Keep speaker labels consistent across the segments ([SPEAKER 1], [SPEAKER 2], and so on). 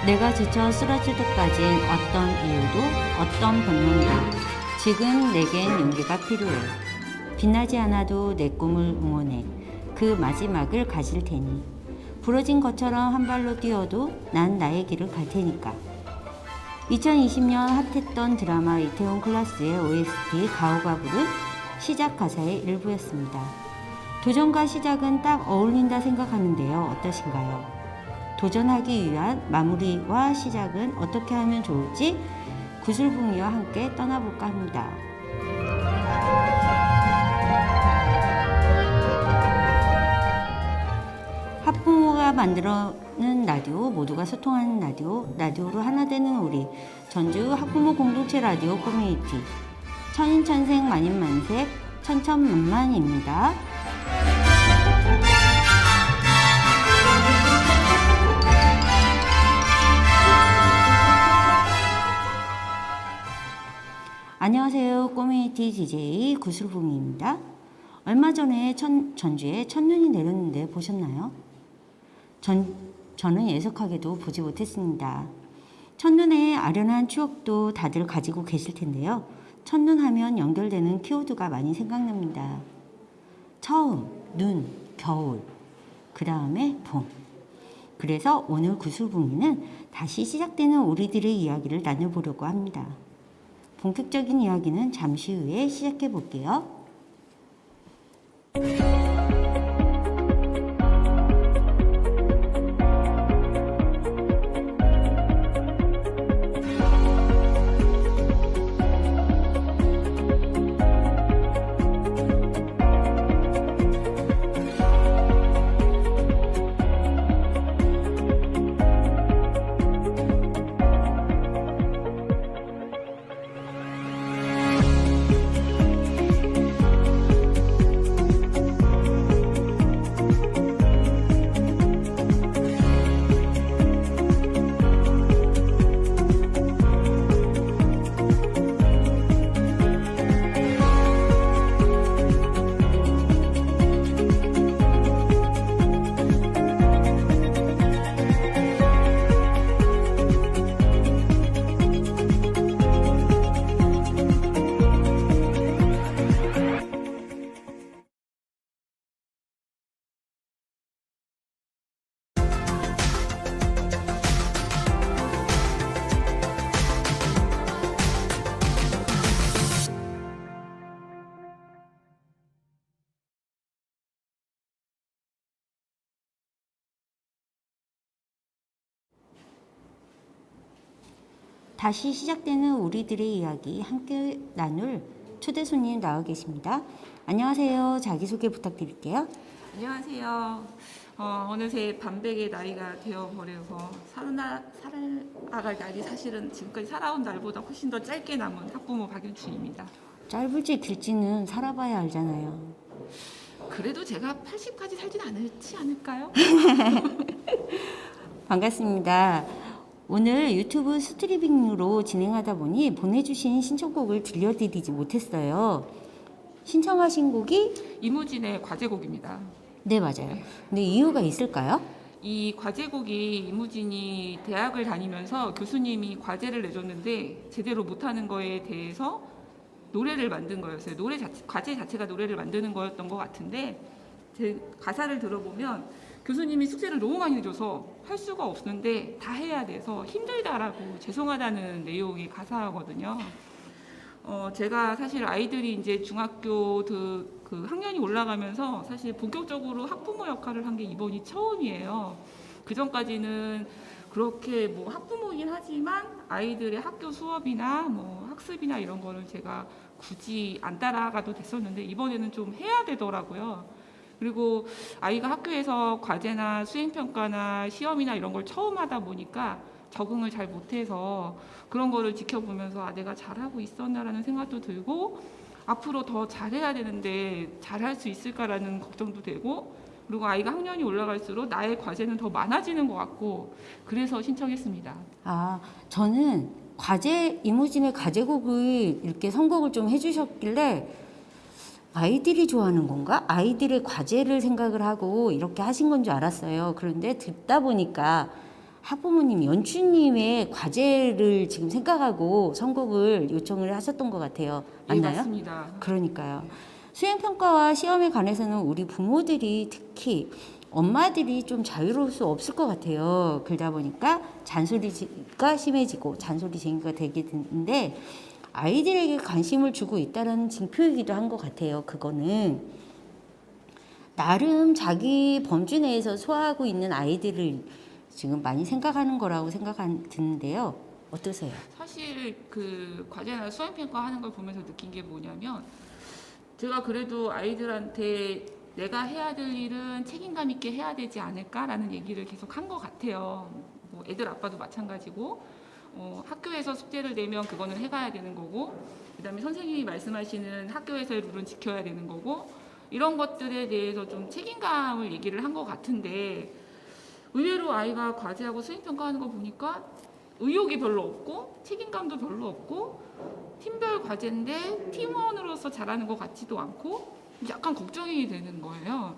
[SPEAKER 1] 내가 지쳐 쓰러질 때까진 어떤 이유도 어떤 변명도 지금 내겐 용기가 필요해. 빛나지 않아도 내 꿈을 응원해. 그 마지막을 가질 테니. 부러진 것처럼 한 발로 뛰어도 난 나의 길을 갈 테니까. 2020년 핫했던 드라마 이태원 클라스의 OST 가오가 부른 시작 가사의 일부였습니다. 도전과 시작은 딱 어울린다 생각하는데요. 어떠신가요? 도전하기 위한 마무리와 시작은 어떻게 하면 좋을지 구슬붕이와 함께 떠나볼까 합니다. 학부모가 만들어낸 라디오, 모두가 소통하는 라디오, 라디오로 하나 되는 우리, 전주 학부모 공동체 라디오 커뮤니티, 천인천생 만인만색 천천만만입니다. 안녕하세요. 커뮤니티 DJ 구슬붕이입니다. 얼마 전에 전주에 첫눈이 내렸는데 보셨나요? 저는 예석하게도 보지 못했습니다. 첫눈의 아련한 추억도 다들 가지고 계실 텐데요. 첫눈 하면 연결되는 키워드가 많이 생각납니다. 처음, 눈, 겨울, 그 다음에 봄. 그래서 오늘 구슬붕이는 다시 시작되는 우리들의 이야기를 나눠보려고 합니다. 본격적인 이야기는 잠시 후에 시작해 볼게요. 다시 시작되는 우리들의 이야기 함께 나눌 초대 손님 나와 계십니다. 안녕하세요. 자기소개 부탁드릴게요.
[SPEAKER 2] 안녕하세요. 어느새 반백의 나이가 되어버려서 살아갈 날이 사실은 지금까지 살아온 날보다 훨씬 더 짧게 남은 학부모 박윤춘입니다.
[SPEAKER 1] 짧을지 길지는 살아봐야 알잖아요.
[SPEAKER 2] 그래도 제가 80까지 살진 않지 않을까요?
[SPEAKER 1] 반갑습니다. 오늘 유튜브 스트리밍으로 진행하다 보니 보내주신 신청곡을 들려드리지 못했어요. 신청하신 곡이?
[SPEAKER 2] 이무진의 과제곡입니다.
[SPEAKER 1] 네, 맞아요. 근데 이유가 있을까요?
[SPEAKER 2] 이 과제곡이 이무진이 대학을 다니면서 교수님이 과제를 내줬는데 제대로 못하는 거에 대해서 노래를 만든 거였어요. 과제 자체가 노래를 만드는 거였던 것 같은데 제 가사를 들어보면 교수님이 숙제를 너무 많이 줘서 할 수가 없는데 다 해야 돼서 힘들다라고 죄송하다는 내용의 가사거든요. 제가 사실 아이들이 이제 중학교 그 학년이 올라가면서 사실 본격적으로 학부모 역할을 한 게 이번이 처음이에요. 그 전까지는 그렇게 뭐 학부모이긴 하지만 아이들의 학교 수업이나 뭐 학습이나 이런 거를 제가 굳이 안 따라가도 됐었는데 이번에는 좀 해야 되더라고요. 그리고 아이가 학교에서 과제나 수행평가나 시험이나 이런 걸 처음 하다 보니까 적응을 잘 못해서 그런 거를 지켜보면서 내가 잘하고 있었나라는 생각도 들고 앞으로 더 잘해야 되는데 잘할 수 있을까라는 걱정도 되고 그리고 아이가 학년이 올라갈수록 나의 과제는 더 많아지는 것 같고 그래서 신청했습니다.
[SPEAKER 1] 저는 이무진의 과제곡을 이렇게 선곡을 좀 해주셨길래 아이들이 좋아하는 건가? 아이들의 과제를 생각을 하고 이렇게 하신 건 줄 알았어요. 그런데 듣다 보니까 학부모님 연주님의 과제를 지금 생각하고 선곡을 요청을 하셨던 것 같아요.
[SPEAKER 2] 예,
[SPEAKER 1] 맞나요?
[SPEAKER 2] 맞습니다.
[SPEAKER 1] 그러니까요. 수행평가와 시험에 관해서는 우리 부모들이 특히 엄마들이 좀 자유로울 수 없을 것 같아요. 그러다 보니까 잔소리가 심해지고 잔소리쟁이가 되게 되는데 아이들에게 관심을 주고 있다는 징표이기도 한 것 같아요. 그거는 나름 자기 범주 내에서 소화하고 있는 아이들을 지금 많이 생각하는 거라고 드는데요. 어떠세요?
[SPEAKER 2] 사실 그 과제나 수행평가 하는 걸 보면서 느낀 게 뭐냐면 제가 그래도 아이들한테 내가 해야 될 일은 책임감 있게 해야 되지 않을까라는 얘기를 계속 한 것 같아요. 뭐 애들 아빠도 마찬가지고 학교에서 숙제를 내면 그거는 해가야 되는 거고 그다음에 선생님이 말씀하시는 학교에서의 룰은 지켜야 되는 거고 이런 것들에 대해서 좀 책임감을 얘기를 한 것 같은데 의외로 아이가 과제하고 수행평가하는 거 보니까 의욕이 별로 없고 책임감도 별로 없고 팀별 과제인데 팀원으로서 잘하는 것 같지도 않고 약간 걱정이 되는 거예요.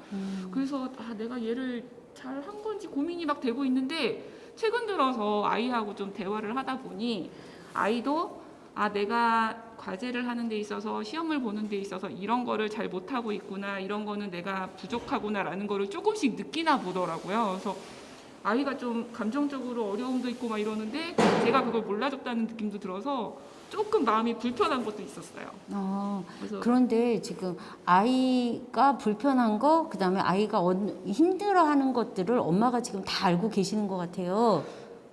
[SPEAKER 2] 그래서 내가 얘를 잘 한 건지 고민이 막 되고 있는데 최근 들어서 아이하고 좀 대화를 하다 보니 아이도 내가 과제를 하는 데 있어서 시험을 보는 데 있어서 이런 거를 잘 못하고 있구나 이런 거는 내가 부족하구나라는 거를 조금씩 느끼나 보더라고요. 그래서 아이가 좀 감정적으로 어려움도 있고 막 이러는데 제가 그걸 몰라줬다는 느낌도 들어서 조금 마음이 불편한 것도 있었어요. 그래서
[SPEAKER 1] 그런데 지금 아이가 불편한 거, 그다음에 아이가 힘들어하는 것들을 엄마가 지금 다 알고 계시는 것 같아요.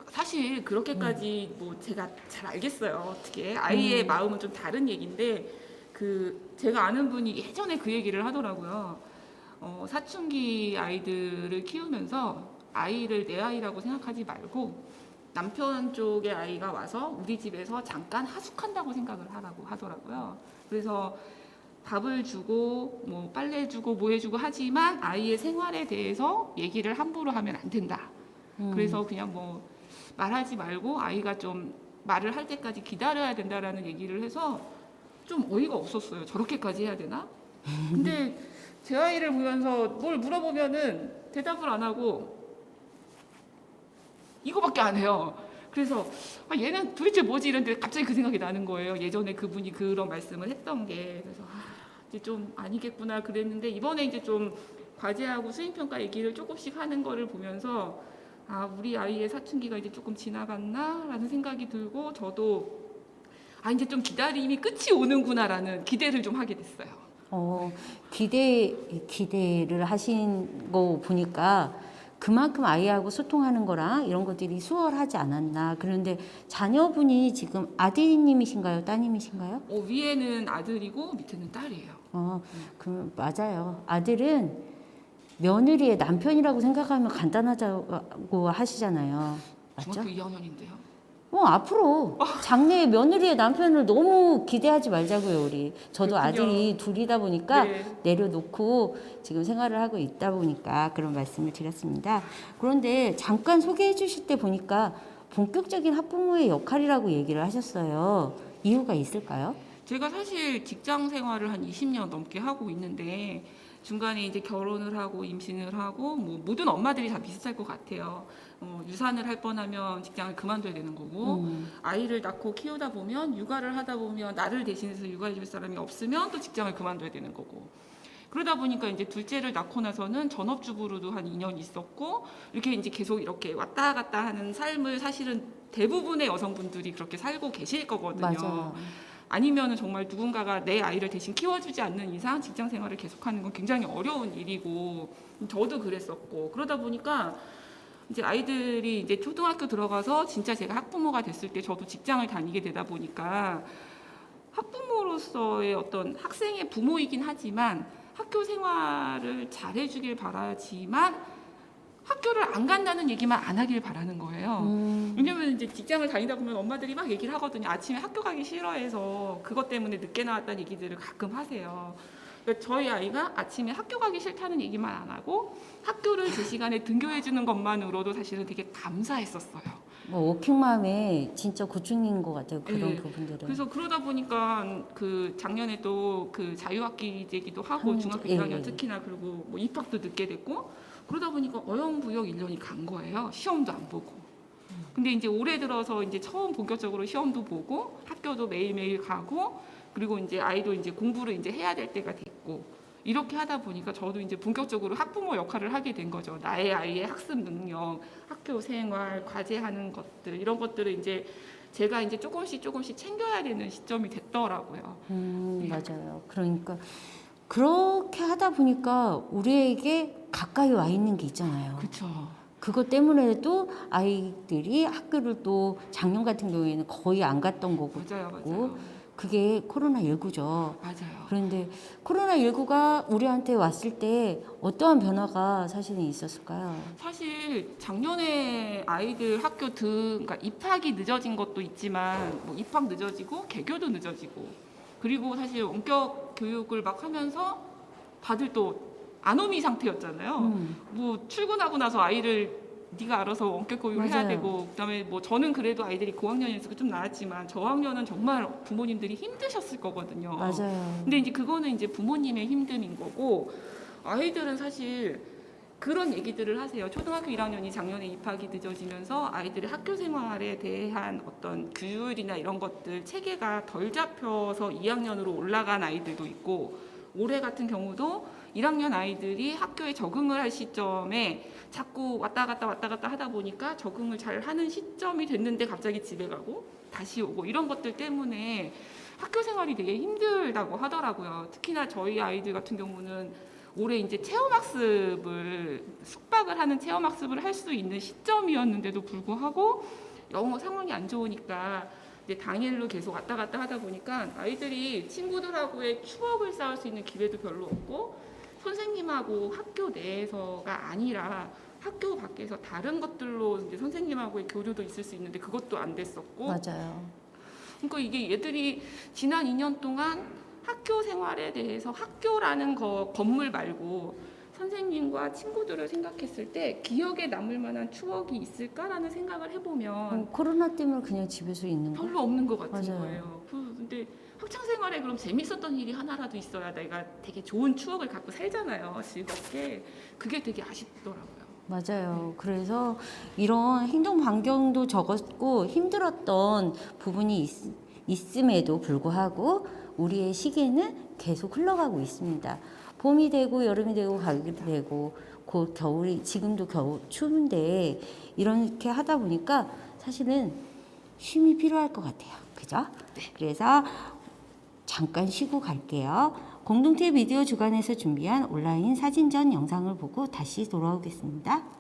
[SPEAKER 2] 사실 그렇게까지 뭐 제가 잘 알겠어요. 어떻게 아이의 마음은 좀 다른 얘기인데 그 제가 아는 분이 예전에 그 얘기를 하더라고요. 사춘기 아이들을 키우면서 아이를 내 아이라고 생각하지 말고 남편 쪽의 아이가 와서 우리 집에서 잠깐 하숙한다고 생각을 하라고 하더라고요. 그래서 밥을 주고 뭐 빨래 주고 뭐 해주고 하지만 아이의 생활에 대해서 얘기를 함부로 하면 안 된다. 그래서 그냥 뭐 말하지 말고 아이가 좀 말을 할 때까지 기다려야 된다라는 얘기를 해서 좀 어이가 없었어요. 저렇게까지 해야 되나? 근데 제 아이를 보면서 뭘 물어보면은 대답을 안 하고 이거밖에 안 해요. 그래서 얘는 도대체 뭐지 이런데 갑자기 그 생각이 나는 거예요. 예전에 그분이 그런 말씀을 했던 게. 그래서 이제 좀 아니겠구나 그랬는데 이번에 이제 좀 과제하고 수행평가 얘기를 조금씩 하는 거를 보면서 우리 아이의 사춘기가 이제 조금 지나갔나라는 생각이 들고 저도 이제 좀 기다림이 끝이 오는구나라는 기대를 좀 하게 됐어요.
[SPEAKER 1] 기대를 하신 거 보니까 그만큼 아이하고 소통하는 거랑 이런 것들이 수월하지 않았나. 그런데 자녀분이 지금 아드님이신가요? 따님이신가요?
[SPEAKER 2] 위에는 아들이고 밑에는 딸이에요.
[SPEAKER 1] 그럼 맞아요. 아들은 며느리의 남편이라고 생각하면 간단하다고 하시잖아요. 맞죠?
[SPEAKER 2] 중학교 2학년인데요.
[SPEAKER 1] 앞으로 장래의 며느리의 남편을 너무 기대하지 말자고요, 우리. 저도
[SPEAKER 2] 그렇군요.
[SPEAKER 1] 아들이 둘이다 보니까
[SPEAKER 2] 네.
[SPEAKER 1] 내려놓고 지금 생활을 하고 있다 보니까 그런 말씀을 드렸습니다. 그런데 잠깐 소개해 주실 때 보니까 본격적인 학부모의 역할이라고 얘기를 하셨어요. 이유가 있을까요?
[SPEAKER 2] 제가 사실 직장 생활을 한 20년 넘게 하고 있는데 중간에 이제 결혼을 하고 임신을 하고 뭐 모든 엄마들이 다 비슷할 것 같아요. 유산을 할 뻔하면 직장을 그만둬야 되는 거고 아이를 낳고 키우다 보면 육아를 하다 보면 나를 대신해서 육아해 줄 사람이 없으면 또 직장을 그만둬야 되는 거고 그러다 보니까 이제 둘째를 낳고 나서는 전업주부로도 한 2년 있었고 이렇게 이제 계속 이렇게 왔다 갔다 하는 삶을 사실은 대부분의 여성분들이 그렇게 살고 계실 거거든요.
[SPEAKER 1] 맞아요.
[SPEAKER 2] 아니면은 정말 누군가가 내 아이를 대신 키워주지 않는 이상 직장 생활을 계속하는 건 굉장히 어려운 일이고 저도 그랬었고 그러다 보니까 이제 아이들이 이제 초등학교 들어가서 진짜 제가 학부모가 됐을 때 저도 직장을 다니게 되다 보니까 학부모로서의 어떤 학생의 부모이긴 하지만 학교 생활을 잘해주길 바라지만 학교를 안 간다는 얘기만 안 하길 바라는 거예요. 왜냐면 이제 직장을 다니다 보면 엄마들이 막 얘기를 하거든요. 아침에 학교 가기 싫어해서 그것 때문에 늦게 나왔다는 얘기들을 가끔 하세요. 그러니까 저희 아이가 아침에 학교 가기 싫다는 얘기만 안 하고 학교를 제 시간에 등교해 주는 것만으로도 사실은 되게 감사했었어요.
[SPEAKER 1] 워킹맘의 진짜 고충인 것 같아요. 그런
[SPEAKER 2] 네.
[SPEAKER 1] 부분들은.
[SPEAKER 2] 그래서 그러다 보니까 그 작년에 또 그 자유학기제기도 하고 중학교 2학년 특히나 그리고 뭐 입학도 늦게 됐고 그러다 보니까 어영부영 1년이 간 거예요. 시험도 안 보고. 근데 이제 올해 들어서 이제 처음 본격적으로 시험도 보고 학교도 매일매일 가고 그리고 이제 아이도 이제 공부를 이제 해야 될 때가 됐고 이렇게 하다 보니까 저도 이제 본격적으로 학부모 역할을 하게 된 거죠. 나의 아이의 학습 능력, 학교 생활, 과제하는 것들 이런 것들을 이제 제가 이제 조금씩 챙겨야 되는 시점이 됐더라고요.
[SPEAKER 1] 맞아요. 그러니까 그렇게 하다 보니까 우리에게 가까이 와 있는 게 있잖아요.
[SPEAKER 2] 그렇죠.
[SPEAKER 1] 그것 때문에도 아이들이 학교를 또 작년 같은 경우에는 거의 안 갔던 거고
[SPEAKER 2] 맞아요.
[SPEAKER 1] 그게 코로나19죠.
[SPEAKER 2] 맞아요.
[SPEAKER 1] 그런데 코로나19가 우리한테 왔을 때 어떠한 변화가 사실은 있었을까요?
[SPEAKER 2] 사실 작년에 아이들 학교 그러니까 입학이 늦어진 것도 있지만 뭐 입학 늦어지고 개교도 늦어지고 그리고 사실 원격 교육을 막 하면서 다들 또 안오미 상태였잖아요. 뭐 출근하고 나서 아이를 네가 알아서 원격 교육을 해야
[SPEAKER 1] 맞아요.
[SPEAKER 2] 되고 그다음에 뭐 저는 그래도 아이들이 고학년이어서 좀 나았지만 저학년은 정말 부모님들이 힘드셨을 거거든요.
[SPEAKER 1] 맞아요.
[SPEAKER 2] 근데 이제 그거는 이제 부모님의 힘듦인 거고 아이들은 사실 그런 얘기들을 하세요. 초등학교 1학년이 작년에 입학이 늦어지면서 아이들의 학교 생활에 대한 어떤 규율이나 이런 것들 체계가 덜 잡혀서 2학년으로 올라간 아이들도 있고 올해 같은 경우도 1학년 아이들이 학교에 적응을 할 시점에 자꾸 왔다 갔다 하다 보니까 적응을 잘 하는 시점이 됐는데 갑자기 집에 가고 다시 오고 이런 것들 때문에 학교 생활이 되게 힘들다고 하더라고요. 특히나 저희 아이들 같은 경우는 올해 이제 숙박을 하는 체험학습을 할 수 있는 시점이었는데도 불구하고 영어 상황이 안 좋으니까 이제 당일로 계속 왔다 갔다 하다 보니까 아이들이 친구들하고의 추억을 쌓을 수 있는 기회도 별로 없고 선생님하고 학교 내에서가 아니라 학교 밖에서 다른 것들로 이제 선생님하고의 교류도 있을 수 있는데 그것도 안 됐었고
[SPEAKER 1] 맞아요.
[SPEAKER 2] 그러니까 이게 얘들이 지난 2년 동안 학교 생활에 대해서 학교라는 건물 말고 선생님과 친구들을 생각했을 때 기억에 남을 만한 추억이 있을까라는 생각을 해보면
[SPEAKER 1] 코로나 때문에 그냥 집에서 있는 거?
[SPEAKER 2] 별로 없는 것 같은
[SPEAKER 1] 맞아요.
[SPEAKER 2] 거예요. 근데 학창 생활에 그럼 재밌었던 일이 하나라도 있어야 내가 되게 좋은 추억을 갖고 살잖아요. 즐겁게. 그게 되게 아쉽더라고요.
[SPEAKER 1] 맞아요. 그래서 이런 행동 반경도 적었고 힘들었던 부분이 있음에도 불구하고 우리의 시계는 계속 흘러가고 있습니다. 봄이 되고 여름이 되고 가을이 되고 곧 겨울이 지금도 겨울 추운데 이렇게 하다 보니까 사실은 쉼이 필요할 것 같아요. 그죠?
[SPEAKER 2] 네.
[SPEAKER 1] 그래서 잠깐 쉬고 갈게요. 공동체 미디어 주간에서 준비한 온라인 사진전 영상을 보고 다시 돌아오겠습니다.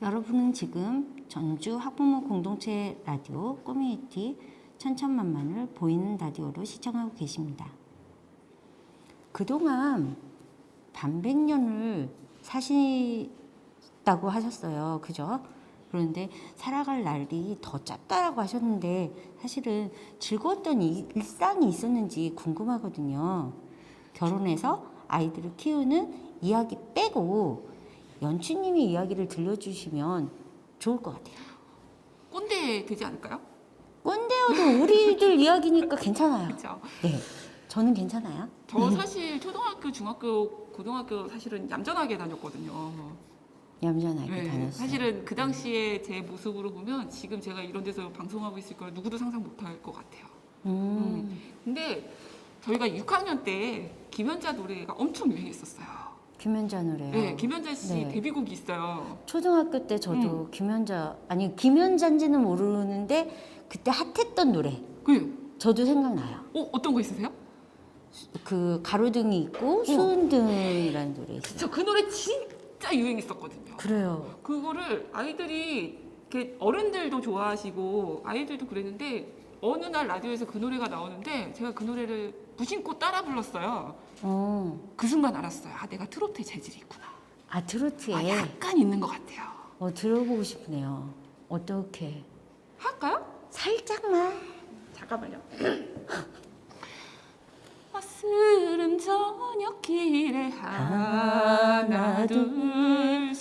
[SPEAKER 1] 여러분은 지금 전주 학부모 공동체 라디오 커뮤니티 천천만만을 보이는 라디오로 시청하고 계십니다. 그동안 반백년을 사시다고 하셨어요. 그죠? 그런데 살아갈 날이 더 짧다라고 하셨는데 사실은 즐거웠던 일상이 있었는지 궁금하거든요. 결혼해서 아이들을 키우는 이야기 빼고 연추님의 이야기를 들려주시면 좋을 것 같아요.
[SPEAKER 2] 꼰대 되지 않을까요?
[SPEAKER 1] 꼰대여도 우리들 이야기니까 괜찮아요.
[SPEAKER 2] 그렇죠.
[SPEAKER 1] 네, 저는 괜찮아요.
[SPEAKER 2] 저 사실 초등학교, 중학교, 고등학교 사실은 얌전하게 다녔거든요.
[SPEAKER 1] 얌전하게
[SPEAKER 2] 네,
[SPEAKER 1] 다녔어요.
[SPEAKER 2] 사실은 그 당시에 제 모습으로 보면 지금 제가 이런 데서 방송하고 있을 걸 누구도 상상 못할 것 같아요. 근데 저희가 6학년 때 김연자 노래가 엄청 유행했었어요.
[SPEAKER 1] 김연자 노래요.
[SPEAKER 2] 네, 김연자 씨
[SPEAKER 1] 네.
[SPEAKER 2] 데뷔곡이 있어요.
[SPEAKER 1] 초등학교 때 저도 김연자인지는 모르는데 그때 핫했던 노래
[SPEAKER 2] 그,
[SPEAKER 1] 저도 생각나요.
[SPEAKER 2] 어떤 거 있으세요?
[SPEAKER 1] 그 가로등이 있고 수은등이라는 노래 있어요.
[SPEAKER 2] 저 그 노래 진짜 유행했었거든요.
[SPEAKER 1] 그래요.
[SPEAKER 2] 그거를 아이들이 이렇게 어른들도 좋아하시고 아이들도 그랬는데 어느 날 라디오에서 그 노래가 나오는데 제가 그 노래를 무심코 따라 불렀어요. 그 순간 알았어요. 아, 내가 트로트에 재질이 있구나.
[SPEAKER 1] 아 트로트에
[SPEAKER 2] 아, 약간 있는 것 같아요.
[SPEAKER 1] 들어보고 싶네요. 어떻게?
[SPEAKER 2] 할까요?
[SPEAKER 1] 살짝만.
[SPEAKER 2] 잠깐만요. 아스름 저녁 길에 하나 둘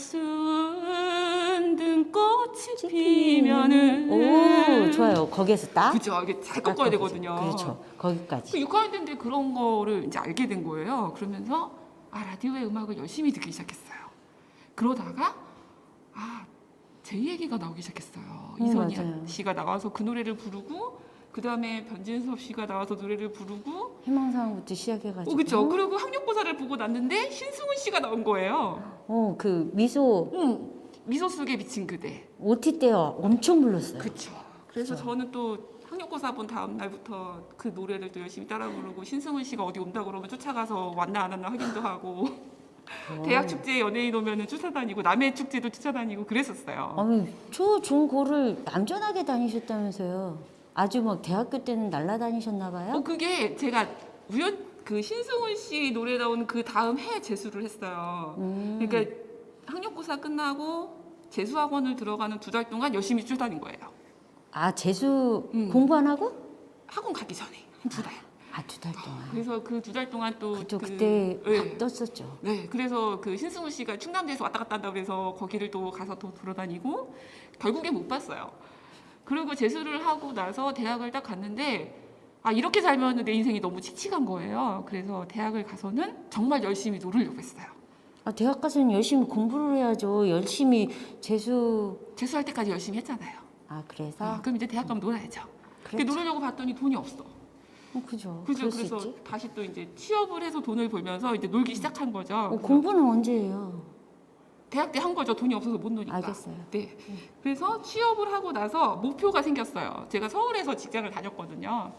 [SPEAKER 2] 수은등 꽃이 피면은
[SPEAKER 1] 오 좋아요. 거기에서 딱.
[SPEAKER 2] 그죠. 이게 잘 꺾어야 되거든요.
[SPEAKER 1] 그렇죠. 거기까지.
[SPEAKER 2] 그 6학년 때인데 그런 거를 이제 알게 된 거예요. 그러면서 라디오의 음악을 열심히 듣기 시작했어요. 그러다가 제 얘기가 나오기 시작했어요. 이선희
[SPEAKER 1] 맞아요.
[SPEAKER 2] 씨가 나와서 그 노래를 부르고 그 다음에 변진섭 씨가 나와서 노래를 부르고
[SPEAKER 1] 희망사항부터 시작해가지고.
[SPEAKER 2] 그렇죠. 그리고 학력고사를 보고 났는데 신승훈 씨가 나온 거예요.
[SPEAKER 1] 그 미소
[SPEAKER 2] 미소 속에 비친 그대.
[SPEAKER 1] OT 때 엄청 불렀어요.
[SPEAKER 2] 그렇죠. 그래서
[SPEAKER 1] 그쵸.
[SPEAKER 2] 저는 또 학력고사 본 다음 날부터 그 노래를 또 열심히 따라 부르고 신승훈 씨가 어디 온다 그러면 쫓아가서 왔나 안 왔나 확인도 하고 대학 축제 연예인 오면은 쫓아다니고 남해 축제도 쫓아다니고 그랬었어요.
[SPEAKER 1] 아니 저 중고를 얌전하게 다니셨다면서요. 아주 막 대학교 때는 날라다니셨나 봐요.
[SPEAKER 2] 그게 제가 그 신승훈 씨 노래 나오는 그 다음 해에 재수를 했어요. 그러니까 학력고사 끝나고 재수학원을 들어가는 2달 동안 열심히 쫓아다닌 거예요.
[SPEAKER 1] 아 재수 공부 안 하고?
[SPEAKER 2] 학원 가기 전에 한 2달.
[SPEAKER 1] 2달 동안.
[SPEAKER 2] 그래서 그 2달 동안 또
[SPEAKER 1] 그때
[SPEAKER 2] 네.
[SPEAKER 1] 막 떴었죠.
[SPEAKER 2] 네, 그래서 그 신승훈 씨가 충남대에서 왔다 갔다 한다고 해서 거기를 또 가서 또 돌아다니고 결국에 못 봤어요. 그리고 재수를 하고 나서 대학을 딱 갔는데 이렇게 살면 내 인생이 너무 칙칙한 거예요. 그래서 대학을 가서는 정말 열심히 놀으려고 했어요.
[SPEAKER 1] 대학 가서는 열심히 공부를 해야죠. 열심히
[SPEAKER 2] 재수할 때까지 열심히 했잖아요.
[SPEAKER 1] 그래서?
[SPEAKER 2] 그럼 이제 대학 가면 놀아야죠. 근데
[SPEAKER 1] 그렇죠.
[SPEAKER 2] 놀으려고 봤더니 돈이 없어.
[SPEAKER 1] 그죠.
[SPEAKER 2] 그죠.
[SPEAKER 1] 그럴 수
[SPEAKER 2] 그래서
[SPEAKER 1] 있지.
[SPEAKER 2] 다시 또 이제 취업을 해서 돈을 벌면서 이제 놀기 시작한 거죠.
[SPEAKER 1] 공부는 언제 해요?
[SPEAKER 2] 대학 때 한 거죠. 돈이 없어서 못 노니까.
[SPEAKER 1] 알겠어요.
[SPEAKER 2] 네. 그래서 취업을 하고 나서 목표가 생겼어요. 제가 서울에서 직장을 다녔거든요.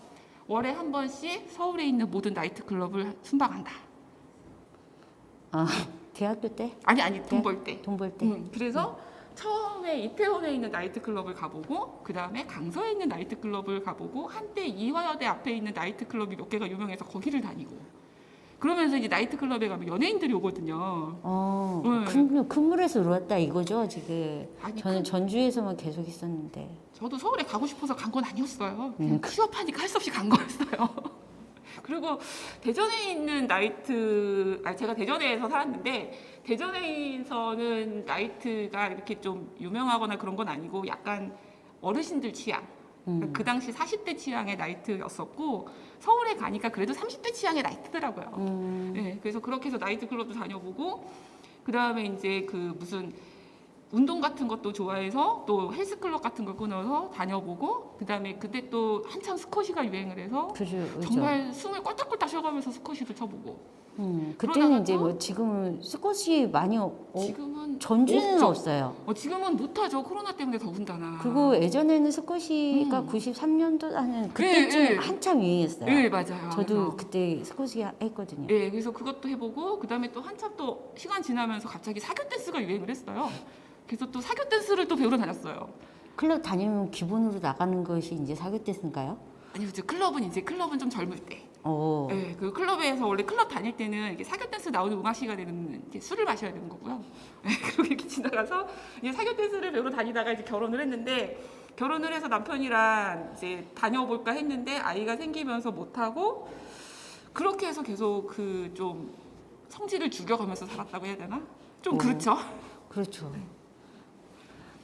[SPEAKER 2] 월에 한 번씩 서울에 있는 모든 나이트 클럽을 순방한다.
[SPEAKER 1] 대학교 때?
[SPEAKER 2] 아니 돈 벌 때.
[SPEAKER 1] 돈 벌 때?
[SPEAKER 2] 그래서 처음에 이태원에 있는 나이트 클럽을 가보고 그 다음에 강서에 있는 나이트 클럽을 가보고 한때 이화여대 앞에 있는 나이트 클럽이 몇 개가 유명해서 거기를 다니고 그러면서 이제 나이트 클럽에 가면 연예인들이 오거든요. 네.
[SPEAKER 1] 큰 물에서 놀았다 이거죠 지금.
[SPEAKER 2] 아니,
[SPEAKER 1] 저는 전주에서만 계속 있었는데.
[SPEAKER 2] 저도 서울에 가고 싶어서 간 건 아니었어요. 그냥 취업하니까 할 수 없이 간 거였어요. 그리고 대전에 있는 제가 대전에서 살았는데 대전에서는 나이트가 이렇게 좀 유명하거나 그런 건 아니고 약간 어르신들 취향. 그러니까 그 당시 40대 취향의 나이트였었고 서울에 가니까 그래도 30대 취향의 나이트더라고요. 네, 그래서 그렇게 해서 나이트 클럽도 다녀보고 그 다음에 이제 그 무슨 운동 같은 것도 좋아해서 또 헬스클럽 같은 걸 끊어서 다녀보고 그 다음에 그때 또 한참 스쿼시가 유행을 해서
[SPEAKER 1] 그죠.
[SPEAKER 2] 정말 숨을 꼴딱꼴딱 쉬어가면서 스쿼시도 쳐보고
[SPEAKER 1] 그때는 이제
[SPEAKER 2] 그러다가
[SPEAKER 1] 지금은 스쿼시 많이
[SPEAKER 2] 지금은
[SPEAKER 1] 전주는
[SPEAKER 2] 없죠.
[SPEAKER 1] 없어요.
[SPEAKER 2] 지금은 못하죠. 코로나 때문에 더군다나.
[SPEAKER 1] 그리고 예전에는 스쿼시가 93년도 하는 그때쯤
[SPEAKER 2] 네.
[SPEAKER 1] 한참 유행했어요.
[SPEAKER 2] 네, 맞아요.
[SPEAKER 1] 저도
[SPEAKER 2] 그래서
[SPEAKER 1] 그때 스쿼시 했거든요.
[SPEAKER 2] 네, 그래서 그것도 해보고 그 다음에 또 한참 또 시간 지나면서 갑자기 사교 댄스가 유행을 했어요. 그래서 또 사교 댄스를 또 배우러 다녔어요.
[SPEAKER 1] 클럽 다니면 기본으로 나가는 것이 이제 사교 댄스인가요?
[SPEAKER 2] 아니 그죠. 클럽은 좀 젊을 때.
[SPEAKER 1] 어.
[SPEAKER 2] 네, 그 클럽에서 원래 클럽 다닐 때는 이게 사교 댄스 나오는 음악 시간에는 이제 술을 마셔야 되는 거고요. 네, 그렇게 지나가서 이제 사교 댄스를 배우러 다니다가 이제 결혼을 했는데 결혼을 해서 남편이랑 이제 다녀볼까 했는데 아이가 생기면서 못 하고 그렇게 해서 계속 그 좀 성질을 죽여가면서 살았다고 해야 되나? 좀
[SPEAKER 1] 어.
[SPEAKER 2] 그렇죠.
[SPEAKER 1] 그렇죠.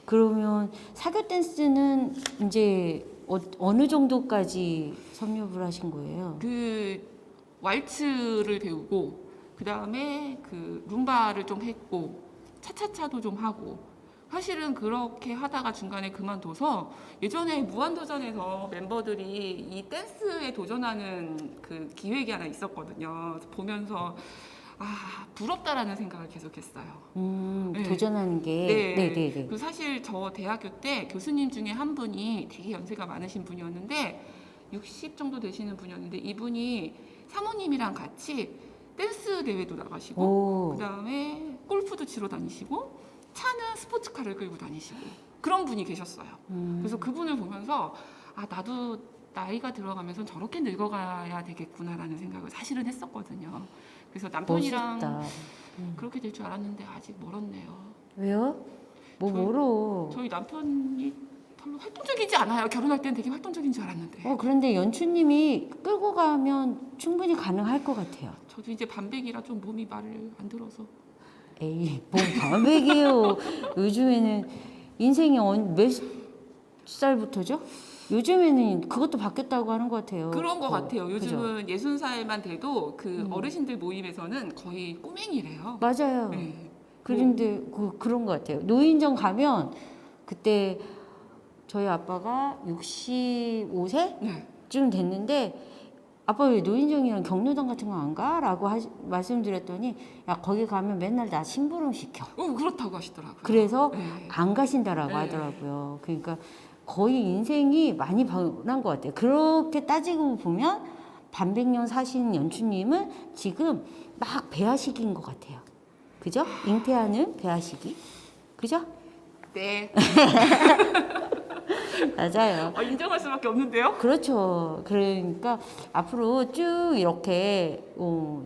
[SPEAKER 1] 그러면 사교 댄스는 이제 어느 정도까지 섭렵을 하신 거예요?
[SPEAKER 2] 그 왈츠를 배우고 그 다음에 그 룸바를 좀 했고 차차차도 좀 하고 사실은 그렇게 하다가 중간에 그만둬서 예전에 무한도전에서 member들이 이 댄스에 도전하는 그 기획이 하나 있었거든요. 그래서 보면서 아 부럽다라는 생각을 계속했어요. 네.
[SPEAKER 1] 도전하는 게.
[SPEAKER 2] 네.
[SPEAKER 1] 네네네.
[SPEAKER 2] 그 사실 저 대학교 때 교수님 중에 한 분이 되게 연세가 많으신 분이었는데 60 정도 되시는 분이었는데 이분이 사모님이랑 같이 댄스 대회도 나가시고
[SPEAKER 1] 오.
[SPEAKER 2] 그다음에 골프도 치러 다니시고 차는 스포츠카를 끌고 다니시고 그런 분이 계셨어요. 그래서 그분을 보면서 아 나도 나이가 들어가면서 저렇게 늙어가야 되겠구나라는 생각을 사실은 했었거든요. 그래서 남편이랑
[SPEAKER 1] 멋있다.
[SPEAKER 2] 그렇게 될 줄 알았는데 아직 멀었네요.
[SPEAKER 1] 왜요? 뭐
[SPEAKER 2] 저희-
[SPEAKER 1] 뭐로?
[SPEAKER 2] 저희 남편이 별로 활동적이지 않아요. 결혼할 땐 되게 활동적인 줄 알았는데.
[SPEAKER 1] 그런데 연추님이 끌고 가면 충분히 가능할 것 같아요.
[SPEAKER 2] 저도 이제 반백이라 좀 몸이 말을 안 들어서.
[SPEAKER 1] 에이, 뭐 반백이에요. 요즘에는 인생이 몇 살부터죠? 요즘에는 그것도 바뀌었다고 하는 것 같아요.
[SPEAKER 2] 그런 것 같아요.
[SPEAKER 1] 그죠?
[SPEAKER 2] 요즘은 60살만 돼도 그 어르신들 모임에서는 거의 꼬맹이래요.
[SPEAKER 1] 맞아요.
[SPEAKER 2] 네.
[SPEAKER 1] 그런데 그런 것 같아요. 노인정 가면 그때 저희 아빠가 65세쯤
[SPEAKER 2] 네.
[SPEAKER 1] 됐는데 아빠 왜 노인정이랑 경로당 같은 거 안 가? 라고 말씀드렸더니 야 거기 가면 맨날 나 심부름 시켜.
[SPEAKER 2] 그렇다고 하시더라고요.
[SPEAKER 1] 그래서
[SPEAKER 2] 네.
[SPEAKER 1] 안 가신다라고
[SPEAKER 2] 네.
[SPEAKER 1] 하더라고요. 그러니까 거의 인생이 많이 변한 것 같아요. 그렇게 따지고 보면 반백년 사신 연추님은 지금 막 배아시기인 것 같아요. 그죠? 잉태하는 배아시기. 그죠?
[SPEAKER 2] 네.
[SPEAKER 1] 맞아요.
[SPEAKER 2] 인정할 수밖에 없는데요.
[SPEAKER 1] 그렇죠. 그러니까 앞으로 쭉 이렇게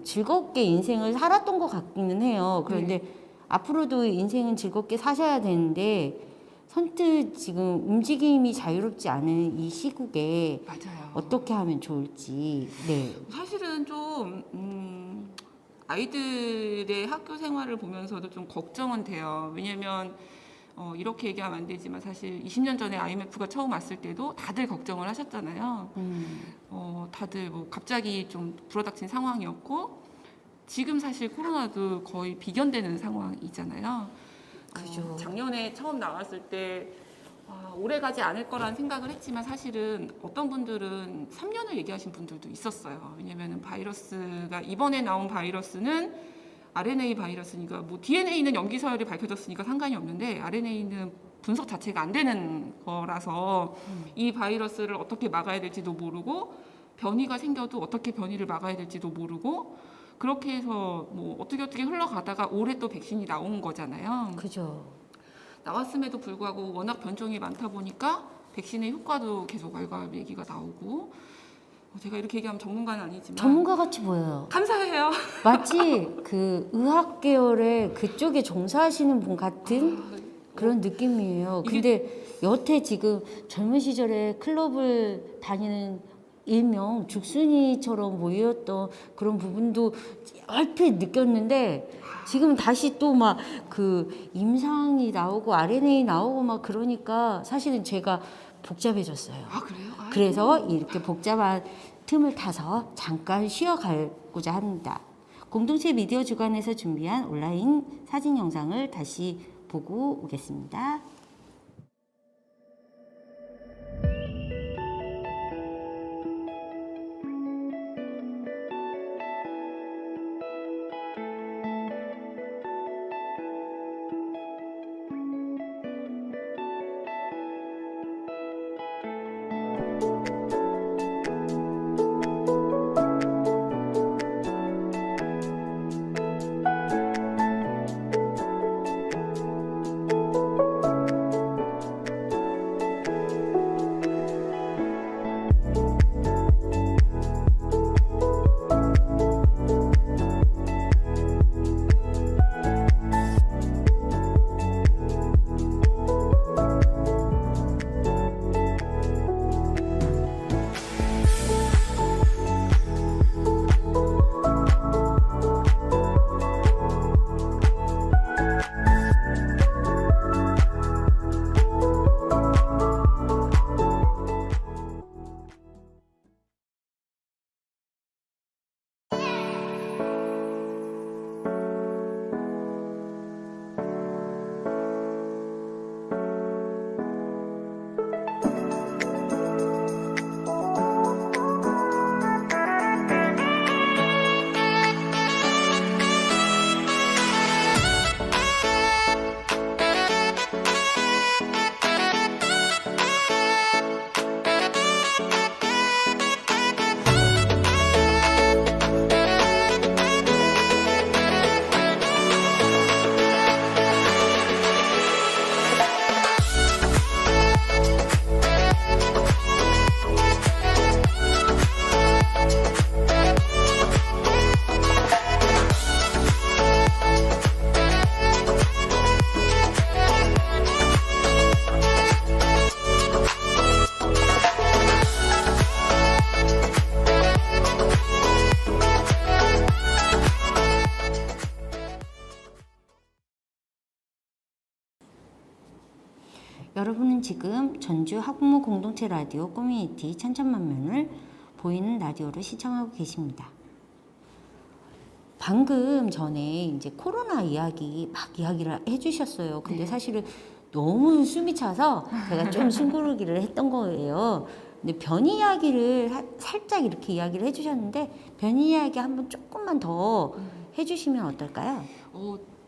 [SPEAKER 1] 즐겁게 인생을 살았던 것 같기는 해요. 그런데 앞으로도 인생은 즐겁게 사셔야 되는데 선뜻 지금 움직임이 자유롭지 않은 이 시국에
[SPEAKER 2] 맞아요.
[SPEAKER 1] 어떻게 하면 좋을지. 네.
[SPEAKER 2] 사실은 좀 아이들의 학교 생활을 보면서도 좀 걱정은 돼요. 왜냐면 이렇게 얘기하면 안 되지만 사실 20년 전에 IMF가 처음 왔을 때도 다들 걱정을 하셨잖아요. 다들 뭐 갑자기 좀 불어닥친 상황이었고 지금 사실 코로나도 거의 비견되는 상황이잖아요.
[SPEAKER 1] 그죠.
[SPEAKER 2] 작년에 처음 나왔을 때 오래 가지 않을 거라는 생각을 했지만 사실은 어떤 분들은 3년을 얘기하신 분들도 있었어요. 왜냐하면 바이러스가 이번에 나온 바이러스는 RNA 바이러스니까 뭐 DNA는 염기 서열이 밝혀졌으니까 상관이 없는데 RNA는 분석 자체가 안 되는 거라서 이 바이러스를 어떻게 막아야 될지도 모르고 변이가 생겨도 어떻게 변이를 막아야 될지도 모르고 그렇게 해서 뭐 어떻게 흘러가다가 올해 또 백신이 나온 거잖아요.
[SPEAKER 1] 그죠.
[SPEAKER 2] 나왔음에도 불구하고 워낙 변종이 많다 보니까 백신의 효과도 계속 왈가왈부 얘기가 나오고 제가 이렇게 얘기하면 전문가는 아니지만
[SPEAKER 1] 전문가 같이 보여요.
[SPEAKER 2] 감사해요.
[SPEAKER 1] 마치 그 의학 계열의 그쪽에 종사하시는 분 같은 그런 느낌이에요. 근데 여태 지금 젊은 시절에 클럽을 다니는 일명 죽순이처럼 모였던 그런 부분도 얼핏 느꼈는데 지금 다시 또 막 그 임상이 나오고 RNA 나오고 막 그러니까 사실은 제가 복잡해졌어요.
[SPEAKER 2] 그래요?
[SPEAKER 1] 그래서 이렇게 복잡한 틈을 타서 잠깐 쉬어가고자 합니다. 공동체 미디어 주간에서 준비한 온라인 사진 영상을 다시 보고 오겠습니다. 여러분은 지금 전주 학부모 공동체 라디오 커뮤니티 천천만면을 보이는 라디오로 시청하고 계십니다. 방금 전에 이제 코로나 이야기 막 이야기를 해주셨어요. 근데 사실은 너무 숨이 차서 제가 좀 숨고르기를 했던 거예요. 근데 변이 이야기를 살짝 이렇게 이야기를 해주셨는데 변이 이야기 한번 조금만 더 해주시면 어떨까요?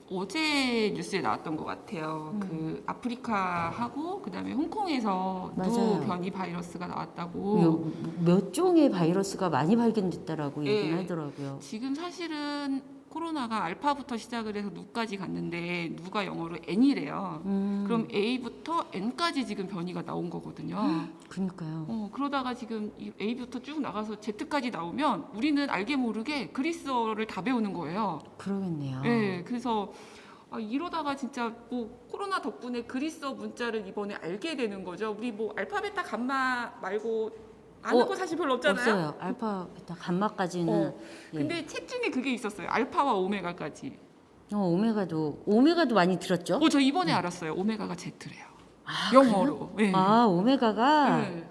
[SPEAKER 2] 어제 뉴스에 나왔던 것 같아요. 그 아프리카하고 그다음에 홍콩에서
[SPEAKER 1] 맞아요.
[SPEAKER 2] 누 변이 바이러스가 나왔다고.
[SPEAKER 1] 몇 종의 바이러스가 많이 발견됐다라고
[SPEAKER 2] 예.
[SPEAKER 1] 얘기를 하더라고요.
[SPEAKER 2] 지금 사실은 코로나가 알파부터 시작을 해서 누까지 갔는데 누가 영어로 N이래요. 그럼 A부터 N까지 지금 변이가 나온 거거든요.
[SPEAKER 1] 그러니까요.
[SPEAKER 2] 그러다가 지금 이 A부터 쭉 나가서 Z까지 나오면 우리는 알게 모르게 그리스어를 다 배우는 거예요.
[SPEAKER 1] 그러겠네요.
[SPEAKER 2] 네, 그래서 이러다가 진짜 뭐 코로나 덕분에 그리스어 문자를 이번에 알게 되는 거죠. 우리 뭐 알파, 베타, 감마 말고 아는 거 사실 별로 없잖아요.
[SPEAKER 1] 없어요. 알파, 베타, 감마까지는. 예.
[SPEAKER 2] 근데 책 중에 그게 있었어요. 알파와 오메가까지.
[SPEAKER 1] 오메가도 많이 들었죠?
[SPEAKER 2] 저 이번에 알았어요. 오메가가 Z래요.
[SPEAKER 1] 아,
[SPEAKER 2] 영어로. 네.
[SPEAKER 1] 오메가가.
[SPEAKER 2] 네.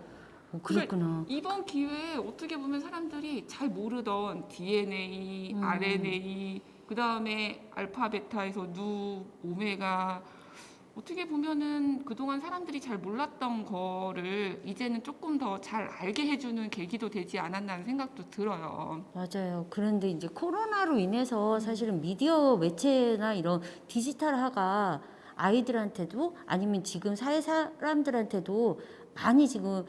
[SPEAKER 1] 그랬구나.
[SPEAKER 2] 이번 기회에 어떻게 보면 사람들이 잘 모르던 DNA, RNA, 그 다음에 알파, 베타에서 누, 오메가, 어떻게 보면은 그동안 사람들이 잘 몰랐던 거를 이제는 조금 더 잘 알게 해주는 계기도 되지 않았나는 생각도 들어요.
[SPEAKER 1] 맞아요. 그런데 이제 코로나로 인해서 사실은 미디어 매체나 이런 디지털화가 아이들한테도 아니면 지금 사회 사람들한테도 많이 지금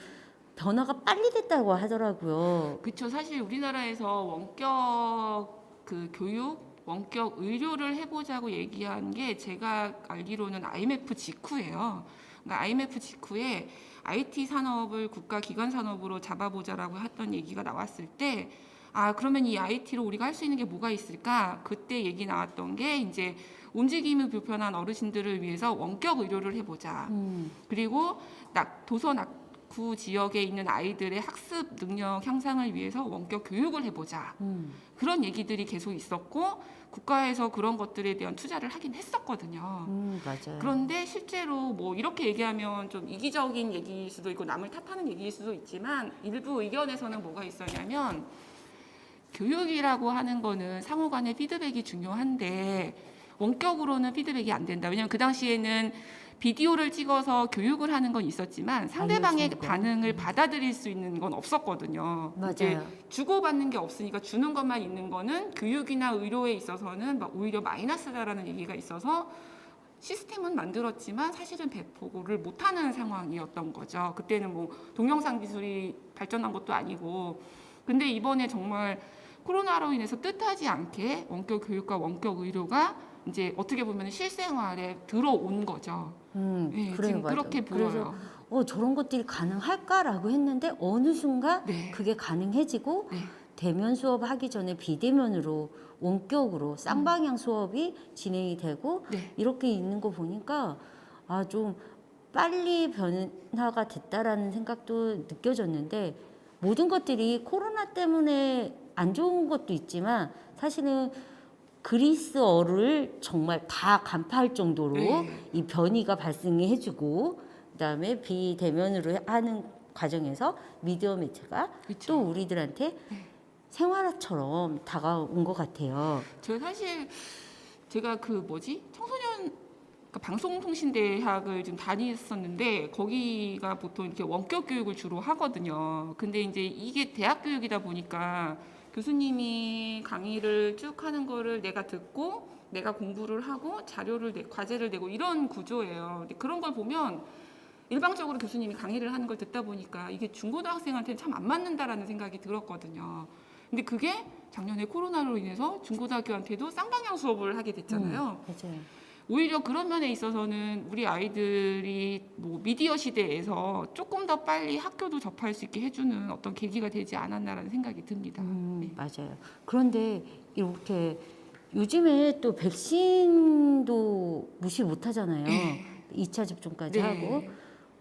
[SPEAKER 1] 변화가 빨리 됐다고 하더라고요.
[SPEAKER 2] 그렇죠. 사실 우리나라에서 원격 그 교육, 원격 의료를 해보자고 얘기한 게 제가 알기로는 IMF 직후예요. 그러니까 IMF 직후에 IT 산업을 국가 기관 산업으로 잡아보자라고 했던 얘기가 나왔을 때, 그러면 이 IT로 우리가 할 수 있는 게 뭐가 있을까? 그때 얘기 나왔던 게 이제 움직임이 불편한 어르신들을 위해서 원격 의료를 해보자. 그리고 도서 낙후 지역에 있는 아이들의 학습 능력 향상을 위해서 원격 교육을 해보자. 그런 얘기들이 계속 있었고 국가에서 그런 것들에 대한 투자를 하긴 했었거든요.
[SPEAKER 1] 맞아요.
[SPEAKER 2] 그런데 실제로 뭐 이렇게 얘기하면 좀 이기적인 얘기일 수도 있고 남을 탓하는 얘기일 수도 있지만 일부 의견에서는 뭐가 있었냐면 교육이라고 하는 거는 상호 간의 피드백이 중요한데 원격으로는 피드백이 안 된다. 왜냐하면 그 당시에는 비디오를 찍어서 교육을 하는 건 있었지만 상대방의
[SPEAKER 1] 알려주는 거.
[SPEAKER 2] 반응을 받아들일 수 있는 건 없었거든요. 이제
[SPEAKER 1] 맞아요.
[SPEAKER 2] 주고받는 게 없으니까 주는 것만 있는 거는 교육이나 의료에 있어서는 막 오히려 마이너스다라는 얘기가 있어서 시스템은 만들었지만 사실은 배포를 못하는 상황이었던 거죠. 그때는 뭐 동영상 기술이 발전한 것도 아니고. 근데 이번에 정말 코로나로 인해서 뜻하지 않게 원격 교육과 원격 의료가 이제 어떻게 보면 실생활에 들어온 거죠. 네,
[SPEAKER 1] 그래요,
[SPEAKER 2] 지금
[SPEAKER 1] 맞아요.
[SPEAKER 2] 그렇게 보여요.
[SPEAKER 1] 그래서 저런 것들이 가능할까라고 했는데 어느 순간
[SPEAKER 2] 네.
[SPEAKER 1] 그게 가능해지고
[SPEAKER 2] 네.
[SPEAKER 1] 대면 수업 하기 전에 비대면으로 원격으로 쌍방향 수업이 진행이 되고
[SPEAKER 2] 네.
[SPEAKER 1] 이렇게 있는 거 보니까 좀 빨리 변화가 됐다라는 생각도 느껴졌는데 모든 것들이 코로나 때문에 안 좋은 것도 있지만 사실은 그리스어를 정말 다 간파할 정도로
[SPEAKER 2] 네.
[SPEAKER 1] 이 변이가 발생해주고 그다음에 비대면으로 하는 과정에서 미디어 매체가
[SPEAKER 2] 그쵸.
[SPEAKER 1] 또 우리들한테 생활화처럼 다가온 것 같아요.
[SPEAKER 2] 제가 청소년 방송통신대학을 좀 다녔었는데 거기가 보통 이렇게 원격 교육을 주로 하거든요. 근데 이제 이게 대학 교육이다 보니까 교수님이 강의를 쭉 하는 거를 내가 듣고 내가 공부를 하고 과제를 내고 이런 구조예요. 근데 그런 걸 보면 일방적으로 교수님이 강의를 하는 걸 듣다 보니까 이게 중고등학생한테는 참 안 맞는다라는 생각이 들었거든요. 근데 그게 작년에 코로나로 인해서 중고등학교한테도 쌍방향 수업을 하게 됐잖아요.
[SPEAKER 1] 맞아요.
[SPEAKER 2] 오히려 그런 면에 있어서는 우리 아이들이 뭐 미디어 시대에서 조금 더 빨리 학교도 접할 수 있게 해주는 어떤 계기가 되지 않았나라는 생각이 듭니다. 네.
[SPEAKER 1] 맞아요. 그런데 이렇게 요즘에 또 백신도 무시 못하잖아요. 2차 접종까지
[SPEAKER 2] 네.
[SPEAKER 1] 하고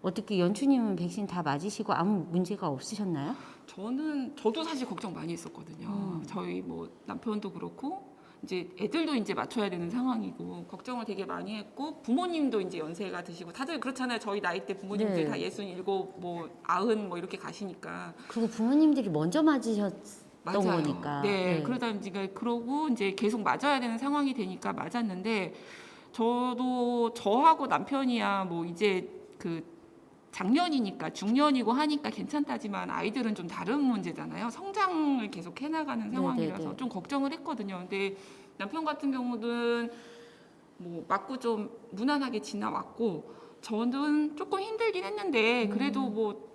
[SPEAKER 1] 어떻게 연추님은 백신 다 맞으시고 아무 문제가 없으셨나요?
[SPEAKER 2] 저도 사실 걱정 많이 했었거든요. 저희 뭐 남편도 그렇고 이제 애들도 이제 맞춰야 되는 상황이고 걱정을 되게 많이 했고 부모님도 이제 연세가 드시고 다들 그렇잖아요. 저희 나이 때 부모님들
[SPEAKER 1] 네.
[SPEAKER 2] 다 67, 뭐 90 뭐 이렇게 가시니까.
[SPEAKER 1] 그리고 부모님들이 먼저 맞으셨던
[SPEAKER 2] 맞아요.
[SPEAKER 1] 거니까.
[SPEAKER 2] 네. 그러다 이제 그러고 이제 계속 맞아야 되는 상황이 되니까 맞았는데 저도 저하고 남편이야 뭐 이제 그 작년이니까 중년이고 하니까 괜찮다지만 아이들은 좀 다른 문제잖아요. 성장을 계속 해나가는 상황이라서
[SPEAKER 1] 네네네.
[SPEAKER 2] 좀 걱정을 했거든요. 근데 남편 같은 경우는 뭐 맞고 좀 무난하게 지나왔고 저는 조금 힘들긴 했는데 그래도 뭐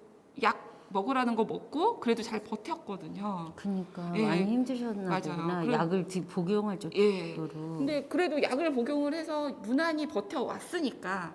[SPEAKER 2] 약 먹으라는 거 먹고 그래도 잘 버텼거든요.
[SPEAKER 1] 그러니까
[SPEAKER 2] 예.
[SPEAKER 1] 많이 힘드셨나
[SPEAKER 2] 맞아요.
[SPEAKER 1] 보구나.
[SPEAKER 2] 그래-
[SPEAKER 1] 약을 복용할
[SPEAKER 2] 예.
[SPEAKER 1] 정도로.
[SPEAKER 2] 근데 그래도 약을 복용을 해서 무난히 버텨왔으니까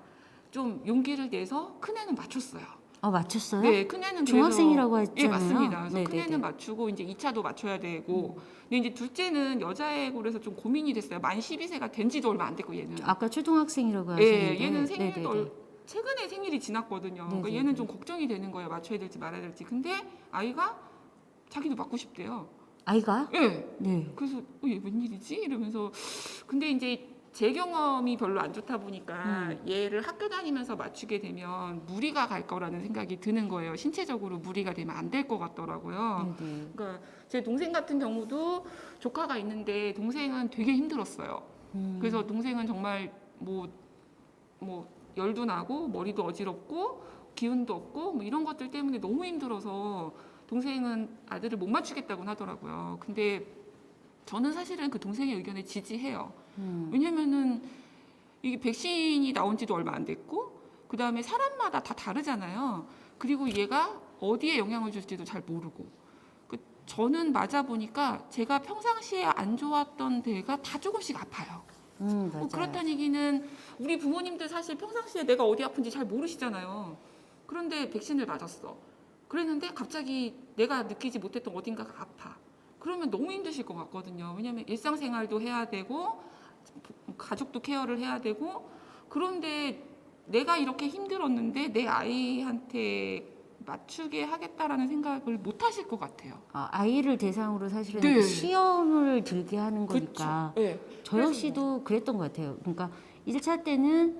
[SPEAKER 2] 좀 용기를 내서 큰애는 맞췄어요.
[SPEAKER 1] 아, 맞췄어요?
[SPEAKER 2] 네, 큰애는 그래서
[SPEAKER 1] 중학생이라고
[SPEAKER 2] 예,
[SPEAKER 1] 했잖아요.
[SPEAKER 2] 맞습니다. 그래서
[SPEAKER 1] 네네네.
[SPEAKER 2] 큰애는 맞추고 이제 2차도 맞춰야 되고 근데 이제 둘째는 여자애고 그래서 좀 고민이 됐어요. 만 12세가 된 지도 얼마 안 됐고 얘는.
[SPEAKER 1] 아까 초등학생이라고
[SPEAKER 2] 예,
[SPEAKER 1] 하셨는데.
[SPEAKER 2] 얘는 생일도
[SPEAKER 1] 네네네.
[SPEAKER 2] 최근에 생일이 지났거든요. 그러니까
[SPEAKER 1] 네네네.
[SPEAKER 2] 얘는 좀 걱정이 되는 거예요. 맞춰야 될지 말아야 될지. 근데 아이가 자기도 맞고 싶대요.
[SPEAKER 1] 아이가?
[SPEAKER 2] 예.
[SPEAKER 1] 네.
[SPEAKER 2] 그래서 얘 웬일이지? 이러면서 근데 이제 제 경험이 별로 안 좋다 보니까 얘를 학교 다니면서 맞추게 되면 무리가 갈 거라는 생각이 드는 거예요. 신체적으로 무리가 되면 안 될 것 같더라고요.
[SPEAKER 1] 네네.
[SPEAKER 2] 그러니까 제 동생 같은 경우도 조카가 있는데 동생은 되게 힘들었어요. 그래서 동생은 정말 뭐 열도 나고 머리도 어지럽고 기운도 없고 뭐 이런 것들 때문에 너무 힘들어서 동생은 아들을 못 맞추겠다고 하더라고요. 근데 저는 사실은 그 동생의 의견에 지지해요. 왜냐면은 이게 백신이 나온 지도 얼마 안 됐고 그 다음에 사람마다 다 다르잖아요. 그리고 얘가 어디에 영향을 줄지도 잘 모르고 저는 맞아 보니까 제가 평상시에 안 좋았던 데가 다 조금씩 아파요.
[SPEAKER 1] 맞아요.
[SPEAKER 2] 그렇다는 얘기는 우리 부모님들 사실 평상시에 내가 어디 아픈지 잘 모르시잖아요. 그런데 백신을 맞았어. 그랬는데 갑자기 내가 느끼지 못했던 어딘가가 아파. 그러면 너무 힘드실 것 같거든요. 왜냐하면 일상생활도 해야 되고 가족도 케어를 해야 되고 그런데 내가 이렇게 힘들었는데 내 아이한테 맞추게 하겠다라는 생각을 못 하실 것 같아요.
[SPEAKER 1] 아이를 대상으로 사실은
[SPEAKER 2] 네.
[SPEAKER 1] 시험을 들게 하는 거니까.
[SPEAKER 2] 네.
[SPEAKER 1] 저 역시도 그랬던 것 같아요. 그러니까 1차 때는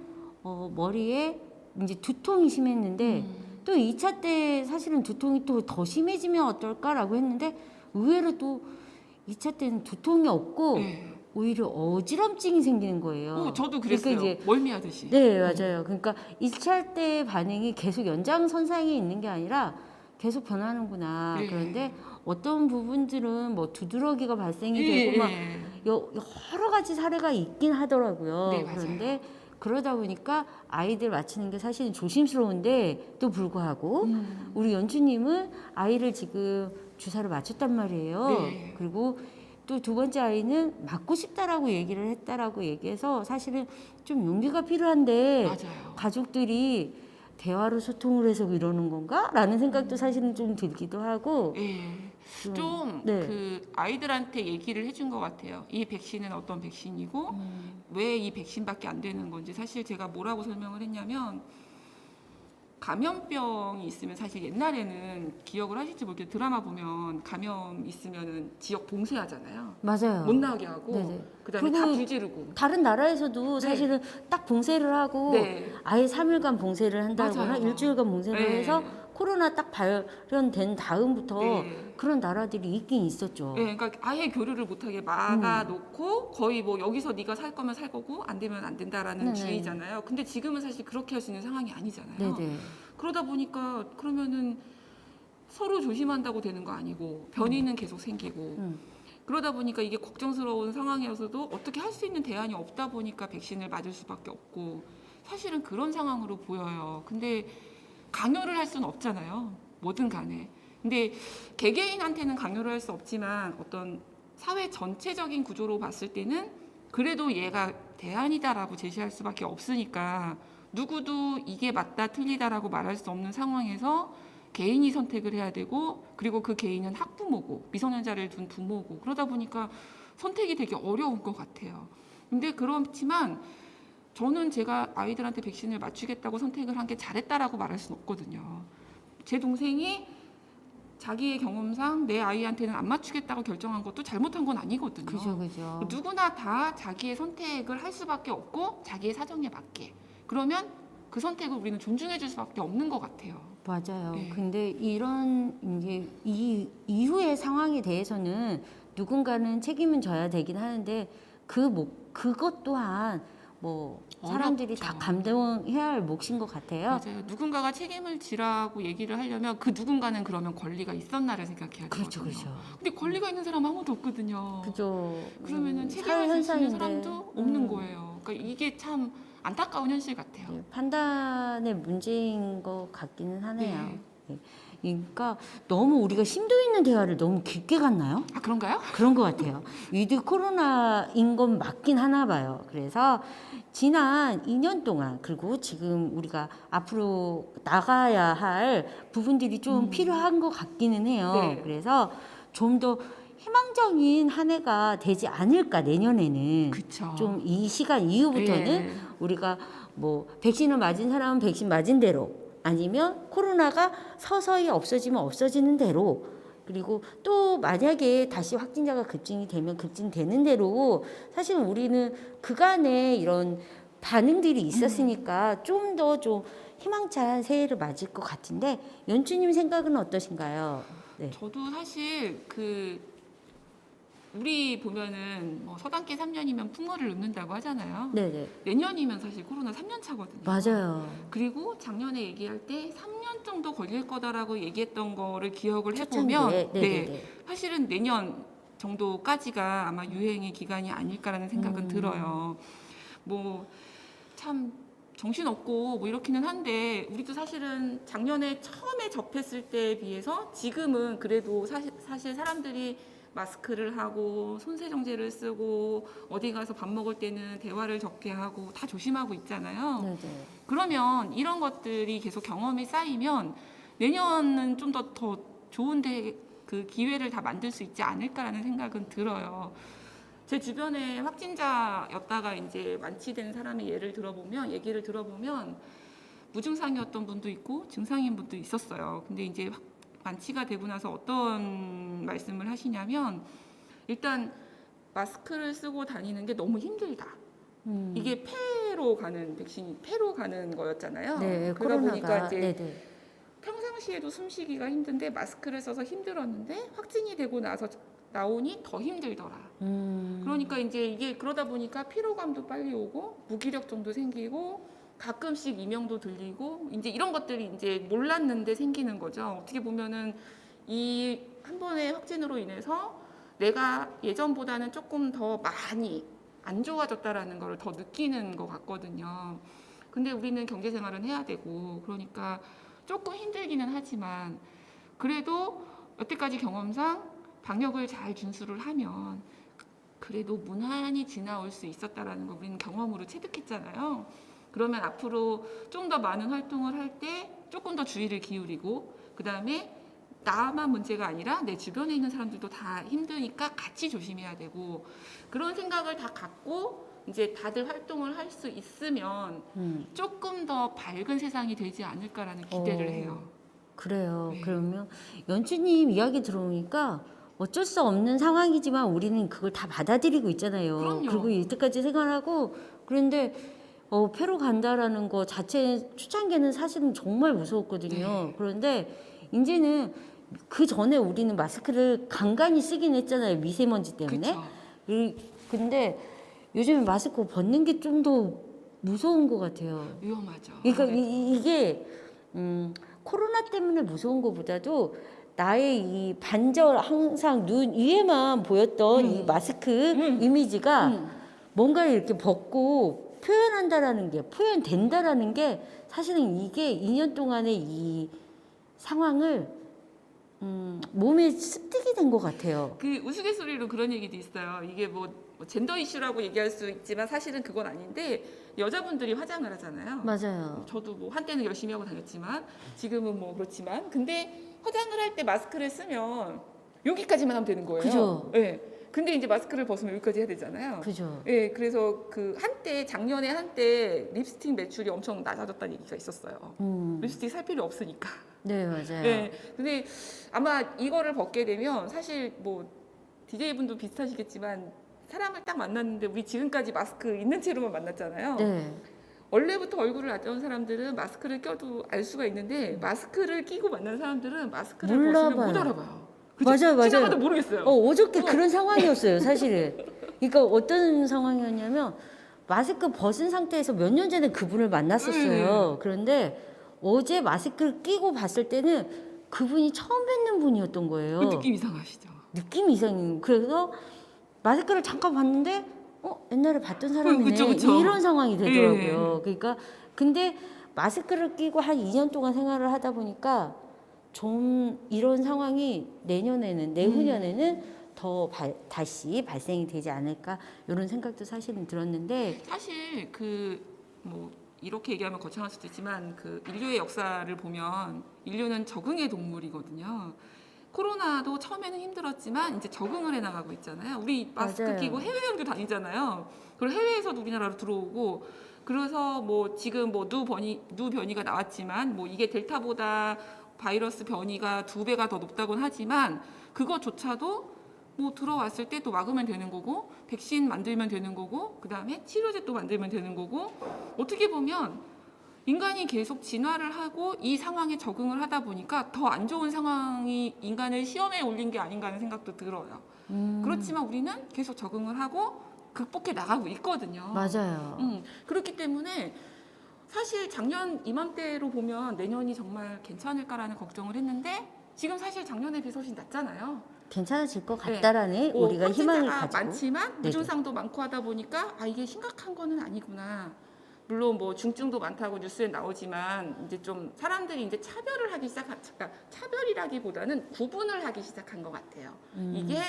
[SPEAKER 1] 머리에 이제 두통이 심했는데 또 2차 때 사실은 두통이 또 더 심해지면 어떨까라고 했는데 의외로 또 2차 때는 두통이 없고
[SPEAKER 2] 네.
[SPEAKER 1] 오히려 어지럼증이 생기는 거예요.
[SPEAKER 2] 저도 그랬어요.
[SPEAKER 1] 그러니까 이제
[SPEAKER 2] 멀미하듯이.
[SPEAKER 1] 네, 맞아요. 그러니까 1차 때 반응이 계속 연장선상에 있는 게 아니라 계속 변하는구나.
[SPEAKER 2] 네.
[SPEAKER 1] 그런데 어떤 부분들은 뭐 두드러기가 발생이
[SPEAKER 2] 예,
[SPEAKER 1] 되고 막
[SPEAKER 2] 예.
[SPEAKER 1] 여러 가지 사례가 있긴 하더라고요.
[SPEAKER 2] 네, 맞아요.
[SPEAKER 1] 그런데 그러다 보니까 아이들 맞히는 게 사실은 조심스러운데 또 불구하고 우리 연주님은 아이를 지금 주사를 맞췄단 말이에요.
[SPEAKER 2] 네.
[SPEAKER 1] 그리고 또 두 번째 아이는 맞고 싶다라고 얘기를 했다라고 얘기해서 사실은 좀 용기가 필요한데
[SPEAKER 2] 맞아요.
[SPEAKER 1] 가족들이 대화로 소통을 해서 이러는 건가? 라는 생각도 사실은 좀 들기도 하고
[SPEAKER 2] 예. 좀
[SPEAKER 1] 네.
[SPEAKER 2] 그 아이들한테 얘기를 해준 것 같아요. 이 백신은 어떤 백신이고 왜 이 백신밖에 안 되는 건지 사실 제가 뭐라고 설명을 했냐면 감염병이 있으면 사실 옛날에는 기억을 하실지 모르겠는데 드라마 보면 감염 있으면은 지역 봉쇄하잖아요.
[SPEAKER 1] 맞아요.
[SPEAKER 2] 못 나오게 하고
[SPEAKER 1] 네네.
[SPEAKER 2] 그다음에 다
[SPEAKER 1] 그리고
[SPEAKER 2] 불지르고.
[SPEAKER 1] 다른 나라에서도
[SPEAKER 2] 네.
[SPEAKER 1] 사실은 딱 봉쇄를 하고
[SPEAKER 2] 네.
[SPEAKER 1] 아예 3일간 봉쇄를 한다거나
[SPEAKER 2] 맞아요.
[SPEAKER 1] 일주일간 봉쇄를
[SPEAKER 2] 네.
[SPEAKER 1] 해서 코로나 딱 발현된 다음부터
[SPEAKER 2] 네.
[SPEAKER 1] 그런 나라들이 있긴 있었죠.
[SPEAKER 2] 네, 그러니까 아예 교류를 못하게 막아놓고 거의 뭐 여기서 네가 살 거면 살 거고 안 되면 안 된다라는
[SPEAKER 1] 네네.
[SPEAKER 2] 주의잖아요. 근데 지금은 사실 그렇게 할 수 있는 상황이 아니잖아요.
[SPEAKER 1] 네네.
[SPEAKER 2] 그러다 보니까 그러면은 서로 조심한다고 되는 거 아니고 변이는 계속 생기고 그러다 보니까 이게 걱정스러운 상황이어서도 어떻게 할 수 있는 대안이 없다 보니까 백신을 맞을 수밖에 없고 사실은 그런 상황으로 보여요. 근데 강요를 할 수는 없잖아요. 뭐든 간에. 근데 개개인한테는 강요를 할 수 없지만 어떤 사회 전체적인 구조로 봤을 때는 그래도 얘가 대안이다라고 제시할 수밖에 없으니까 누구도 이게 맞다 틀리다라고 말할 수 없는 상황에서 개인이 선택을 해야 되고 그리고 그 개인은 학부모고 미성년자를 둔 부모고 그러다 보니까 선택이 되게 어려운 것 같아요. 근데 그렇지만 저는 제가 아이들한테 백신을 맞추겠다고 선택을 한 게 잘했다라고 말할 수는 없거든요. 제 동생이 자기의 경험상 내 아이한테는 안 맞추겠다고 결정한 것도 잘못한 건 아니거든요.
[SPEAKER 1] 그죠.
[SPEAKER 2] 누구나 다 자기의 선택을 할 수밖에 없고 자기의 사정에 맞게. 그러면 그 선택을 우리는 존중해 줄 수밖에 없는 것 같아요.
[SPEAKER 1] 맞아요.
[SPEAKER 2] 네.
[SPEAKER 1] 근데 이런 이제 이 이후의 상황에 대해서는 누군가는 책임은 져야 되긴 하는데 그것 또한 뭐 사람들이 다
[SPEAKER 2] 어렵죠.
[SPEAKER 1] 감당해야 할 몫인 것 같아요.
[SPEAKER 2] 맞아요. 누군가가 책임을 지라고 얘기를 하려면 그 누군가는 그러면 권리가 있었나를 생각해야
[SPEAKER 1] 그렇죠,
[SPEAKER 2] 되거든요.
[SPEAKER 1] 그렇죠.
[SPEAKER 2] 근데 권리가 있는 사람 아무도 없거든요.
[SPEAKER 1] 그죠.
[SPEAKER 2] 그러면은
[SPEAKER 1] 사회
[SPEAKER 2] 책임을 질 수 있는
[SPEAKER 1] 현상인데.
[SPEAKER 2] 사람도 없는 거예요. 그러니까 이게 참 안타까운 현실 같아요.
[SPEAKER 1] 네, 판단의 문제인 것 같기는 하네요.
[SPEAKER 2] 네.
[SPEAKER 1] 네. 그러니까 너무 우리가 심도 있는 대화를 너무 깊게 갔나요?
[SPEAKER 2] 아 그런가요?
[SPEAKER 1] 그런 것 같아요. 위드 코로나인 건 맞긴 하나 봐요. 그래서 지난 2년 동안 그리고 지금 우리가 앞으로 나가야 할 부분들이 좀 필요한 것 같기는 해요.
[SPEAKER 2] 네.
[SPEAKER 1] 그래서 좀 더 희망적인 한 해가 되지 않을까 내년에는.
[SPEAKER 2] 그렇죠.
[SPEAKER 1] 좀 이 시간 이후부터는 우리가 뭐 백신을 맞은 사람은 백신 맞은 대로 아니면 코로나가 서서히 없어지면 없어지는 대로 그리고 또 만약에 다시 확진자가 급증이 되면 급증되는 대로 사실 우리는 그간에 이런 반응들이 있었으니까 좀 더 좀 희망찬 새해를 맞을 것 같은데 연주님 생각은 어떠신가요? 네.
[SPEAKER 2] 저도 사실 우리 보면은 뭐 서당계 3년이면 풍어를 읊는다고 하잖아요.
[SPEAKER 1] 네네.
[SPEAKER 2] 내년이면 사실 코로나 3년 차거든요.
[SPEAKER 1] 맞아요.
[SPEAKER 2] 그리고 작년에 얘기할 때 3년 정도 걸릴 거다라고 얘기했던 거를 기억을
[SPEAKER 1] 초창기에.
[SPEAKER 2] 해보면
[SPEAKER 1] 네네네.
[SPEAKER 2] 사실은 내년 정도까지가 아마 유행의 기간이 아닐까라는 생각은 들어요. 뭐 참 정신없고 뭐 이렇기는 한데 우리도 사실은 작년에 처음에 접했을 때에 비해서 지금은 그래도 사실 사람들이 마스크를 하고 손세정제를 쓰고 어디 가서 밥 먹을 때는 대화를 적게 하고 다 조심하고 있잖아요.
[SPEAKER 1] 네네.
[SPEAKER 2] 그러면 이런 것들이 계속 경험이 쌓이면 내년은 좀 더 좋은데 그 기회를 다 만들 수 있지 않을까라는 생각은 들어요. 제 주변에 확진자였다가 이제 완치된 사람의 얘기를 들어보면 무증상이었던 분도 있고 증상인 분도 있었어요. 근데 이제 완치가 되고 나서 어떤 말씀을 하시냐면 일단 마스크를 쓰고 다니는 게 너무 힘들다. 이게 폐로 가는 백신이 폐로 가는 거였잖아요.
[SPEAKER 1] 네,
[SPEAKER 2] 그러다
[SPEAKER 1] 코로나가.
[SPEAKER 2] 보니까 이제
[SPEAKER 1] 네네.
[SPEAKER 2] 평상시에도 숨쉬기가 힘든데 마스크를 써서 힘들었는데 확진이 되고 나서 나오니 더 힘들더라. 그러니까 이제 이게 그러다 보니까 피로감도 빨리 오고 무기력증도 생기고 가끔씩 이명도 들리고 이제 이런 것들이 이제 몰랐는데 생기는 거죠. 어떻게 보면은 이 한 번의 확진으로 인해서 내가 예전보다는 조금 더 많이 안 좋아졌다라는 걸 더 느끼는 것 같거든요. 근데 우리는 경제 생활은 해야 되고 그러니까 조금 힘들기는 하지만 그래도 여태까지 경험상 방역을 잘 준수를 하면 그래도 무난히 지나올 수 있었다라는 걸 우리는 경험으로 체득했잖아요. 그러면 앞으로 좀 더 많은 활동을 할 때 조금 더 주의를 기울이고 그 다음에 나만 문제가 아니라 내 주변에 있는 사람들도 다 힘드니까 같이 조심해야 되고 그런 생각을 다 갖고 이제 다들 활동을 할 수 있으면 조금 더 밝은 세상이 되지 않을까라는 기대를 해요.
[SPEAKER 1] 그래요.
[SPEAKER 2] 네.
[SPEAKER 1] 그러면 연주님 이야기 들어보니까 어쩔 수 없는 상황이지만 우리는 그걸 다 받아들이고 있잖아요.
[SPEAKER 2] 그럼요.
[SPEAKER 1] 그리고 이때까지 생활하고 그런데 폐로 간다라는 거 자체 초창기에는 사실은 정말 무서웠거든요.
[SPEAKER 2] 네.
[SPEAKER 1] 그런데 이제는 그 전에 우리는 마스크를 간간히 쓰긴 했잖아요. 미세먼지 때문에.
[SPEAKER 2] 그렇죠.
[SPEAKER 1] 근데 요즘에 마스크 벗는 게 좀 더 무서운 것 같아요.
[SPEAKER 2] 위험하죠.
[SPEAKER 1] 그러니까
[SPEAKER 2] 네.
[SPEAKER 1] 이게 코로나 때문에 무서운 것보다도 나의 이 반절 항상 눈 위에만 보였던 이 마스크 이미지가 뭔가를 이렇게 벗고 표현한다라는 게 표현된다라는 게 사실은 이게 2년 동안의 이 상황을 몸에 습득이 된 것 같아요.
[SPEAKER 2] 그 우스갯소리로 그런 얘기도 있어요. 이게 뭐 젠더 이슈라고 얘기할 수 있지만 사실은 그건 아닌데 여자분들이 화장을 하잖아요.
[SPEAKER 1] 맞아요.
[SPEAKER 2] 저도 뭐 한때는 열심히 하고 다녔지만 지금은 뭐 그렇지만 근데 화장을 할 때 마스크를 쓰면 여기까지만 하면 되는 거예요.
[SPEAKER 1] 그죠.
[SPEAKER 2] 네. 근데 이제 마스크를 벗으면 여기까지 해야 되잖아요.
[SPEAKER 1] 그죠.
[SPEAKER 2] 네, 그래서 그 작년에 한때 립스틱 매출이 엄청 낮아졌다는 얘기가 있었어요. 립스틱 살 필요 없으니까.
[SPEAKER 1] 네, 맞아요.
[SPEAKER 2] 네. 근데 아마 이거를 벗게 되면 사실 뭐 DJ 분도 비슷하시겠지만 사람을 딱 만났는데 우리 지금까지 마스크 있는 채로만 만났잖아요.
[SPEAKER 1] 네.
[SPEAKER 2] 원래부터 얼굴을 알던 사람들은 마스크를 껴도 알 수가 있는데 마스크를 끼고 만난 사람들은 마스크를 벗으면 못
[SPEAKER 1] 몰라봐요.
[SPEAKER 2] 알아봐요. 그죠?
[SPEAKER 1] 맞아요, 맞아요.
[SPEAKER 2] 지나가도 모르겠어요.
[SPEAKER 1] 어저께 그런 상황이었어요, 사실은. 그러니까 어떤 상황이었냐면 마스크 벗은 상태에서 몇 년 전에 그분을 만났었어요. 그런데 어제 마스크를 끼고 봤을 때는 그분이 처음 뵙는 분이었던 거예요.
[SPEAKER 2] 그 느낌 이상하시죠?
[SPEAKER 1] 느낌 이상해요. 그래서 마스크를 잠깐 봤는데 옛날에 봤던 사람이네.
[SPEAKER 2] 그쵸, 그쵸.
[SPEAKER 1] 이런 상황이 되더라고요. 그러니까 근데 마스크를 끼고 한 2년 동안 생활을 하다 보니까 좀 이런 상황이 내후년에는 더 다시 발생이 되지 않을까 이런 생각도 사실은 들었는데
[SPEAKER 2] 사실 그 뭐 이렇게 얘기하면 거창할 수도 있지만 그 인류의 역사를 보면 인류는 적응의 동물이거든요. 코로나도 처음에는 힘들었지만 이제 적응을 해나가고 있잖아요. 우리 마스크
[SPEAKER 1] 맞아요.
[SPEAKER 2] 끼고 해외여행도 다니잖아요. 그리고 해외에서도 우리나라로 들어오고 그래서 뭐 지금 뭐 누 변이가 나왔지만 뭐 이게 델타보다 바이러스 변이가 2배가 더 높다고는 하지만 그것조차도 뭐 들어왔을 때 또 막으면 되는 거고 백신 만들면 되는 거고 그다음에 치료제 또 만들면 되는 거고 어떻게 보면 인간이 계속 진화를 하고 이 상황에 적응을 하다 보니까 더 안 좋은 상황이 인간을 시험에 올린 게 아닌가 하는 생각도 들어요. 그렇지만 우리는 계속 적응을 하고 극복해 나가고 있거든요.
[SPEAKER 1] 맞아요.
[SPEAKER 2] 그렇기 때문에 사실 작년 이맘때로 보면 내년이 정말 괜찮을까라는 걱정을 했는데 지금 사실 작년에 비해서 훨씬 낫잖아요.
[SPEAKER 1] 괜찮아질 것 같다라는 우리가 희망을
[SPEAKER 2] 확진자가
[SPEAKER 1] 가지고
[SPEAKER 2] 많지만
[SPEAKER 1] 네네.
[SPEAKER 2] 무증상도 많고 하다 보니까 이게 심각한 거는 아니구나. 물론 뭐 중증도 많다고 뉴스에 나오지만 이제 좀 사람들이 이제 차별을 하기 그러니까 차별이라기보다는 구분을 하기 시작한 것 같아요. 이게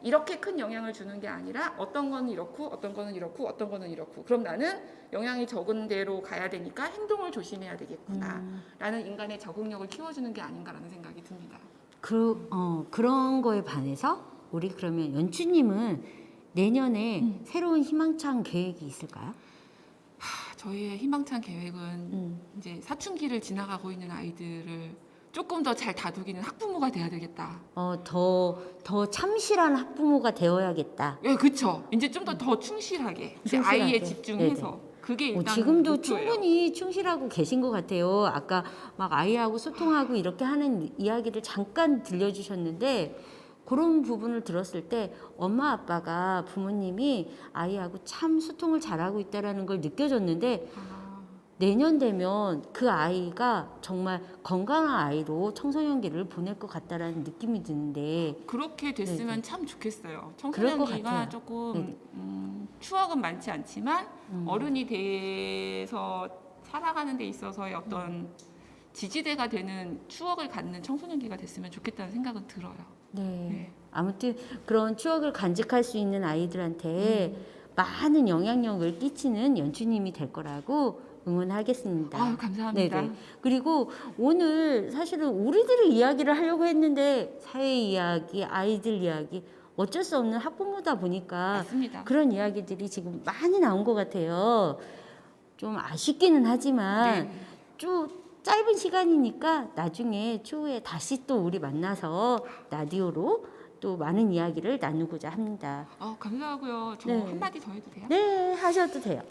[SPEAKER 2] 이렇게 큰 영향을 주는 게 아니라 어떤 거는 이렇고 어떤 거는 이렇고 어떤 거는 이렇고 그럼 나는 영향이 적은 대로 가야 되니까 행동을 조심해야 되겠구나 라는 인간의 적응력을 키워주는 게 아닌가라는 생각이 듭니다.
[SPEAKER 1] 그런 거에 반해서 우리 그러면 연주님은 내년에 새로운 희망찬 계획이 있을까요?
[SPEAKER 2] 저희의 희망찬 계획은 이제 사춘기를 지나가고 있는 아이들을 조금 더 잘 다독이는 학부모가 돼야 되겠다.
[SPEAKER 1] 더 참실한 학부모가 되어야겠다.
[SPEAKER 2] 예, 그렇죠. 이제 좀 더 충실하게, 이제
[SPEAKER 1] 충실하게.
[SPEAKER 2] 아이에 집중해서
[SPEAKER 1] 네네.
[SPEAKER 2] 그게 일단
[SPEAKER 1] 지금도
[SPEAKER 2] 목표예요.
[SPEAKER 1] 충분히 충실하고 계신 것 같아요. 아까 막 아이하고 소통하고 이렇게 하는 이야기를 잠깐 들려주셨는데 그런 부분을 들었을 때 엄마 아빠가 부모님이 아이하고 참 소통을 잘하고 있다라는 걸 느껴졌는데 내년 되면 그 아이가 정말 건강한 아이로 청소년기를 보낼 것 같다라는 느낌이 드는데
[SPEAKER 2] 그렇게 됐으면
[SPEAKER 1] 네네.
[SPEAKER 2] 참 좋겠어요.
[SPEAKER 1] 그럴 것
[SPEAKER 2] 청소년기가
[SPEAKER 1] 같아요.
[SPEAKER 2] 조금
[SPEAKER 1] 네네.
[SPEAKER 2] 추억은 많지 않지만 어른이 돼서 살아가는 데 있어서의 어떤 지지대가 되는 추억을 갖는 청소년기가 됐으면 좋겠다는 생각은 들어요.
[SPEAKER 1] 네. 아무튼 그런 추억을 간직할 수 있는 아이들한테 많은 영향력을 끼치는 연주님이 될 거라고 응원하겠습니다.
[SPEAKER 2] 아유, 감사합니다.
[SPEAKER 1] 네네. 그리고 오늘 사실은 우리들의 이야기를 하려고 했는데 사회 이야기, 아이들 이야기 어쩔 수 없는 학부모다 보니까
[SPEAKER 2] 맞습니다.
[SPEAKER 1] 그런 이야기들이 지금 많이 나온 것 같아요. 좀 아쉽기는 하지만
[SPEAKER 2] 네.
[SPEAKER 1] 좀 짧은 시간이니까 나중에 추후에 다시 또 우리 만나서 라디오로 또 많은 이야기를 나누고자 합니다.
[SPEAKER 2] 감사하고요. 저
[SPEAKER 1] 네.
[SPEAKER 2] 한마디 더 해도 돼요?
[SPEAKER 1] 네, 하셔도 돼요.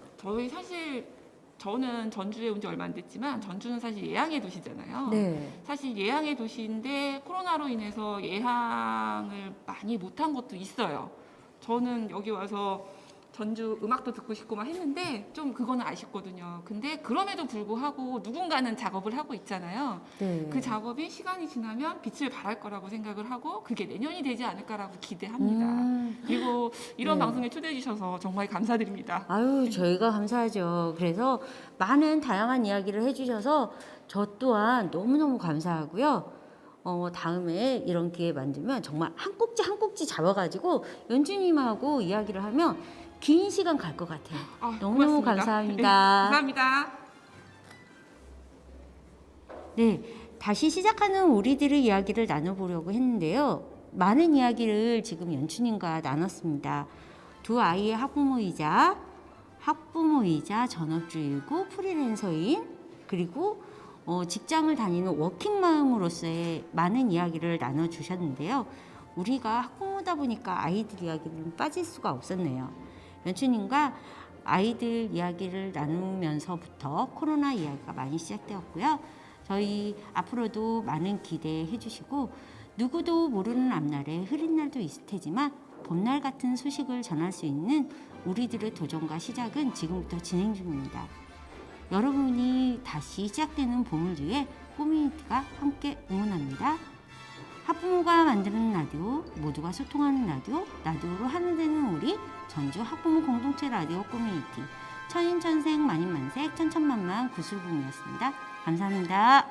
[SPEAKER 2] 저는 전주에 온 지 얼마 안 됐지만 전주는 사실 예향의 도시잖아요.
[SPEAKER 1] 네.
[SPEAKER 2] 사실 예향의 도시인데 코로나로 인해서 예향을 많이 못한 것도 있어요. 저는 여기 와서 전주 음악도 듣고 싶고 막 했는데 좀 그거는 아쉽거든요. 근데 그럼에도 불구하고 누군가는 작업을 하고 있잖아요.
[SPEAKER 1] 네.
[SPEAKER 2] 그 작업이 시간이 지나면 빛을 발할 거라고 생각을 하고 그게 내년이 되지 않을까라고 기대합니다. 그리고 이런
[SPEAKER 1] 네.
[SPEAKER 2] 방송에 초대해 주셔서 정말 감사드립니다.
[SPEAKER 1] 아유, 저희가 감사하죠. 그래서 많은 다양한 이야기를 해주셔서 저 또한 너무너무 감사하고요. 다음에 이런 기회 만들면 정말 한 꼭지 한 꼭지 잡아가지고 연주님하고 이야기를 하면 긴 시간 갈 것 같아요. 너무너무
[SPEAKER 2] 고맙습니다.
[SPEAKER 1] 감사합니다.
[SPEAKER 2] 감사합니다.
[SPEAKER 1] 네, 다시 시작하는 우리들의 이야기를 나눠보려고 했는데요. 많은 이야기를 지금 연춘님과 나눴습니다. 두 아이의 학부모이자 전업주이고 프리랜서인 그리고 직장을 다니는 워킹맘으로서의 많은 이야기를 나눠주셨는데요. 우리가 학부모다 보니까 아이들 이야기는 빠질 수가 없었네요. 연추님과 아이들 이야기를 나누면서부터 코로나 이야기가 많이 시작되었고요. 저희 앞으로도 많은 기대해 주시고 누구도 모르는 앞날에 흐린 날도 있을 테지만 봄날 같은 소식을 전할 수 있는 우리들의 도전과 시작은 지금부터 진행 중입니다. 여러분이 다시 시작되는 봄을 위해 꼬미니티가 함께 응원합니다. 학부모가 만드는 라디오, 모두가 소통하는 라디오, 라디오로 하나 되는 우리 전주 학부모 공동체 라디오 꼬미니티 천인천색 만인만색 천천만만 구슬붐이었습니다. 감사합니다.